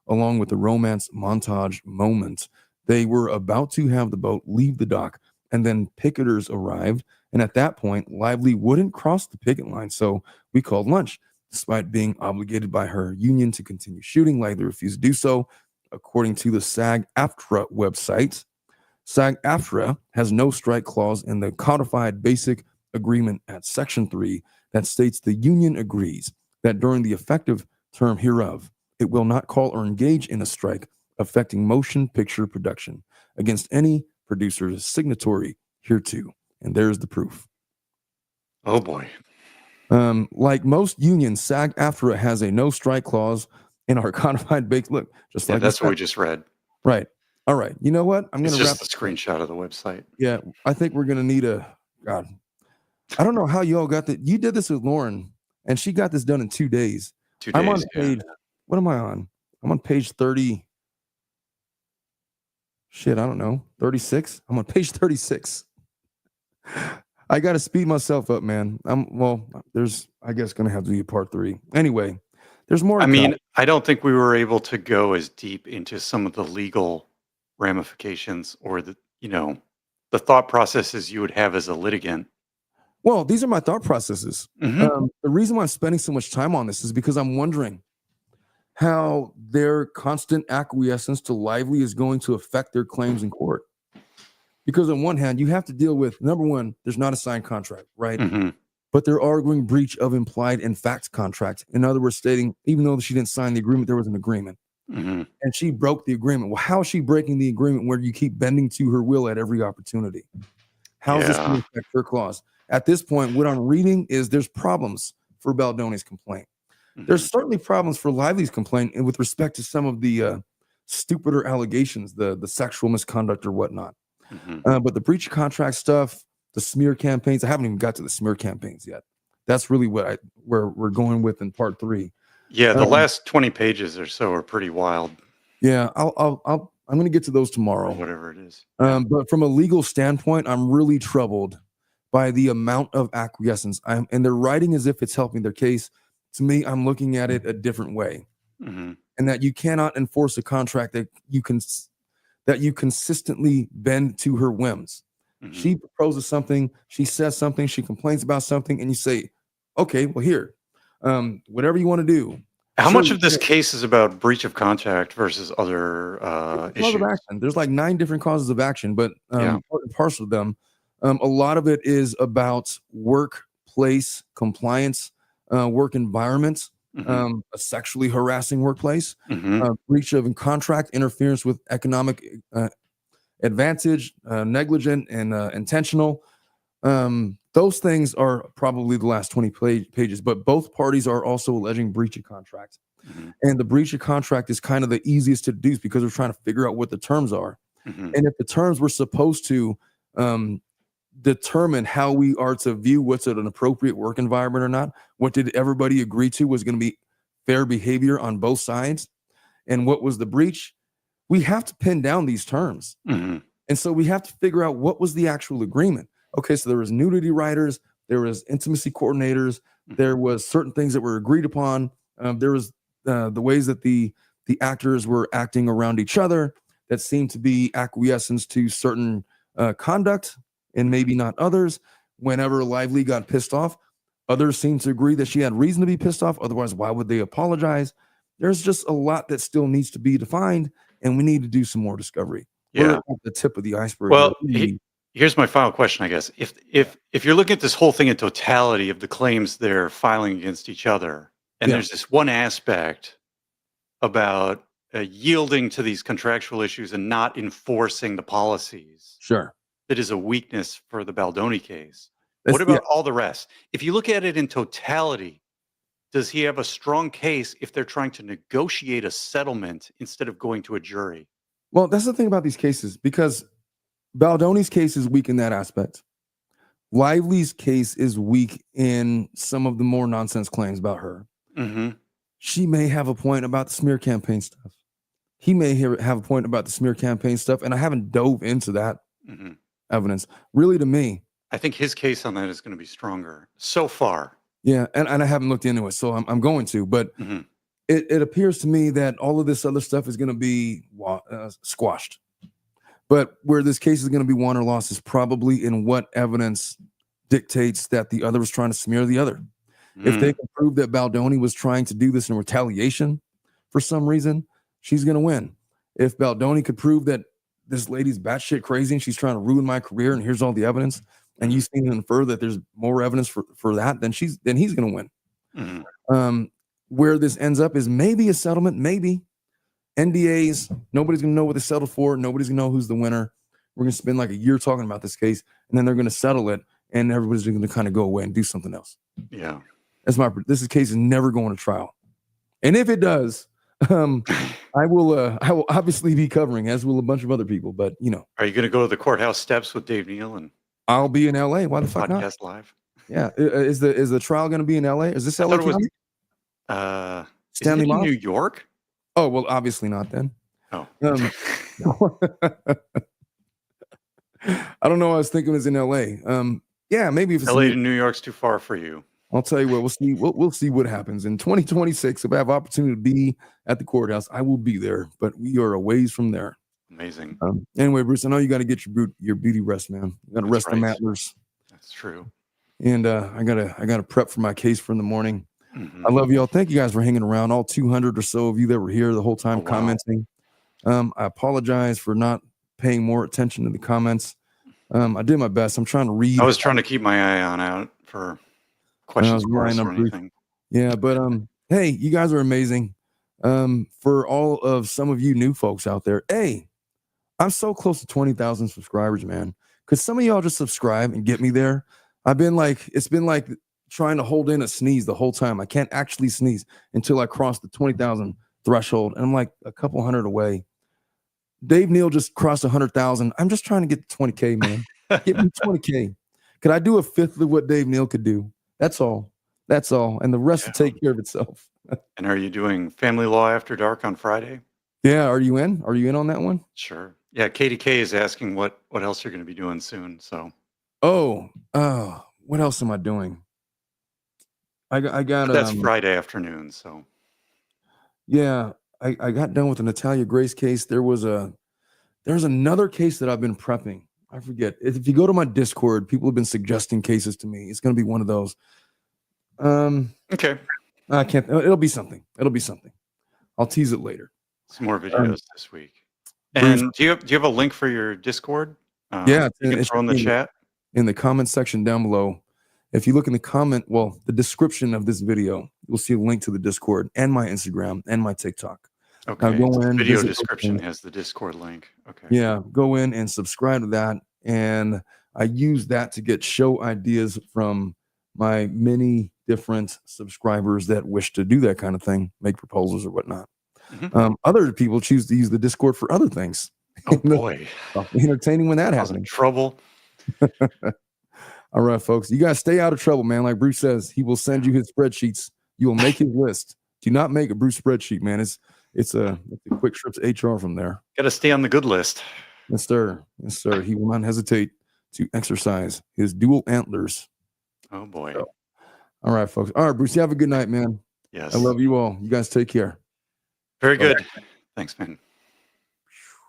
along with the romance montage moment. They were about to have the boat leave the dock, and then picketers arrived. And at that point, Lively wouldn't cross the picket line, so we called lunch. Despite being obligated by her union to continue shooting, Lively refused to do so. According to the SAG-AFTRA website, SAG-AFTRA has no strike clause in the codified basic agreement at Section 3 that states the union agrees that during the effective term hereof, it will not call or engage in a strike affecting motion picture production against any producers signatory hereto. And there's the proof. Oh, boy. Like most unions, SAG-AFTRA has a no strike clause in our codified base. Look, just like that's what we just read. Right. All right. You know what? I'm going to wrap. Just a screenshot of the website. Yeah, I think we're going to need God. I don't know how you all got that. You did this with Lauren, and she got this done in 2 days. 2 days. I'm on page. What am I on? I'm on page 30. Shit, I don't know. 36. I'm on page 36. I got to speed myself up, man. There's, I guess, going to have to be a part 3. Anyway, there's more to I mean, come. I don't think we were able to go as deep into some of the legal ramifications or the thought processes you would have as a litigant. Well, these are my thought processes. Hmm. The reason why I'm spending so much time on this is because I'm wondering how their constant acquiescence to Lively is going to affect their claims in court. Because on one hand, you have to deal with, number one, there's not a signed contract, right? Hmm. But they're arguing breach of implied and fact contract. In other words, stating, even though she didn't sign the agreement, there was an agreement. Hmm. And she broke the agreement. Well, how is she breaking the agreement where you keep bending to her will at every opportunity? How is this going Yeah. to affect her clause? At this point, what I'm reading is there's problems for Baldoni's complaint. There's certainly problems for Lively's complaint and with respect to some of the stupider allegations, the sexual misconduct or whatnot. Hmm. But the breach of contract stuff, the smear campaigns, I haven't even got to the smear campaigns yet. That's really where we're going with in part 3. Yeah, the last 20 pages or so are pretty wild. Yeah, I'm going to get to those tomorrow. Or whatever it is. Yeah. But from a legal standpoint, I'm really troubled by the amount of acquiescence. And they're writing as if it's helping their case. To me, I'm looking at it a different way, and that you cannot enforce a contract that you consistently bend to her whims. She proposes something, she says something, she complains about something, and you say, okay, well, here, whatever you want to do. How much of this case is about breach of contract versus other issues? Of action. There's like 9 different causes of action, but Yeah. part and parcel of them, a lot of it is about workplace compliance, work environments, a sexually harassing workplace, breach of contract, interference with economic advantage, negligent and intentional. Those things are probably the last 20 pages, but both parties are also alleging breach of contract. And the breach of contract is kind of the easiest to deduce because we're trying to figure out what the terms are. And if the terms were supposed to determine how we are to view what's an appropriate work environment or not, what did everybody agree to was going to be fair behavior on both sides, and what was the breach, we have to pin down these terms. And so we have to figure out what was the actual agreement. Okay, so there was nudity writers, there was intimacy coordinators, there was certain things that were agreed upon. There was the ways that the actors were acting around each other that seemed to be acquiescence to certain conduct and maybe not others. Whenever Lively got pissed off, others seemed to agree that she had reason to be pissed off. Otherwise, why would they apologize? There's just a lot that still needs to be defined, and we need to do some more discovery. Yeah. We're at the tip of the iceberg. Well, here's my final question, I guess. If you're looking at this whole thing in totality of the claims they're filing against each other, and there's this one aspect about yielding to these contractual issues and not enforcing the policies, sure, that is a weakness for the Baldoni case. What about all the rest? If you look at it in totality, does he have a strong case if they're trying to negotiate a settlement instead of going to a jury? Well, that's the thing about these cases, because Baldoni's case is weak in that aspect. Lively's case is weak in some of the more nonsense claims about her. She may have a point about the smear campaign stuff. He may have a point about the smear campaign stuff, and I haven't dove into that evidence. Really, to me, I think his case on that is going to be stronger so far. Yeah, and I haven't looked into it, so I'm going to. But it appears to me that all of this other stuff is going to be squashed. But where this case is going to be won or lost is probably in what evidence dictates that the other was trying to smear the other. If they can prove that Baldoni was trying to do this in retaliation for some reason, she's going to win. If Baldoni could prove that this lady's batshit crazy and she's trying to ruin my career, and here's all the evidence, and you seem to infer that there's more evidence for that, then he's going to win. Where this ends up is maybe a settlement, maybe NDAs. Nobody's going to know what they settled for. Nobody's going to know who's the winner. We're going to spend like a year talking about this case, and then they're going to settle it, and everybody's going to kind of go away and do something else. Yeah, this case is never going to trial, and if it does, I will obviously be covering, as will a bunch of other people. But are you going to go to the courthouse steps with Dave Neal and? I'll be in LA. Why the fuck not? Podcast live. Yeah, is the trial going to be in LA? Is this LA County? Stanley in New York? Oh well, obviously not then. Oh. I don't know. I was thinking it was in LA. Yeah, maybe if it's LA near, to New York's too far for you. I'll tell you what, we'll see. We'll see what happens in 2026. If I have opportunity to be at the courthouse, I will be there. But we are a ways from there. Amazing. Anyway, Bruce, I know you got to get your beauty rest, man. You got to rest That's them right. antlers. That's true. And I gotta prep for my case for in the morning. Mhm. I love y'all. Thank you guys for hanging around. All 200 or so of you that were here the whole time Oh, wow. commenting. I apologize for not paying more attention to the comments. I did my best. I'm trying to read. I was trying to keep my eye on out for questions for us or anything. Yeah, but hey, you guys are amazing. For all of some of you new folks out there, hey, I'm so close to 20,000 subscribers, man. Because some of y'all just subscribe and get me there. It's been like trying to hold in a sneeze the whole time. I can't actually sneeze until I cross the 20,000 threshold. And I'm like a couple hundred away. Dave Neal just crossed 100,000. I'm just trying to get to 20K, man. Get me 20K. Could I do a fifth of what Dave Neal could do? That's all. That's all. And the rest will take care of itself. And are you doing Family Law After Dark on Friday? Yeah. Are you in? Are you in on that one? Sure. Yeah. Katie K is asking what else you're going to be doing soon. So. What else am I doing? I got That's Friday afternoon. So. Yeah, I got done with the Natalia Grace case. There's another case that I've been prepping. I forget. If you go to my Discord, people have been suggesting cases to me. It's going to be one of those. Okay. I can't. It'll be something. I'll tease it later. Some more videos this week. And do you have a link for your Discord? Yeah, you can throw in the chat. In the comment section down below. If you look in the description of this video, you'll see a link to the Discord and my Instagram and my TikTok. Okay. So the video description has the Discord link. Okay. Yeah, go in and subscribe to that. And I use that to get show ideas from my many different subscribers that wish to do that kind of thing, make proposals or whatnot. Other people choose to use the Discord for other things. Oh boy. Entertaining when that happens. Trouble. All right, folks. You guys stay out of trouble, man. Like Bruce says, he will send you his spreadsheets. You will make his list. Do not make a Bruce spreadsheet, man. It's a quick trip to HR from there. Got to stay on the good list. Yes, sir. Yes, sir. He will not hesitate to exercise his dual antlers. Oh boy. So, all right, folks. All right, Bruce, you have a good night, man. Yes. I love you all. You guys take care. Very good. Thanks, man.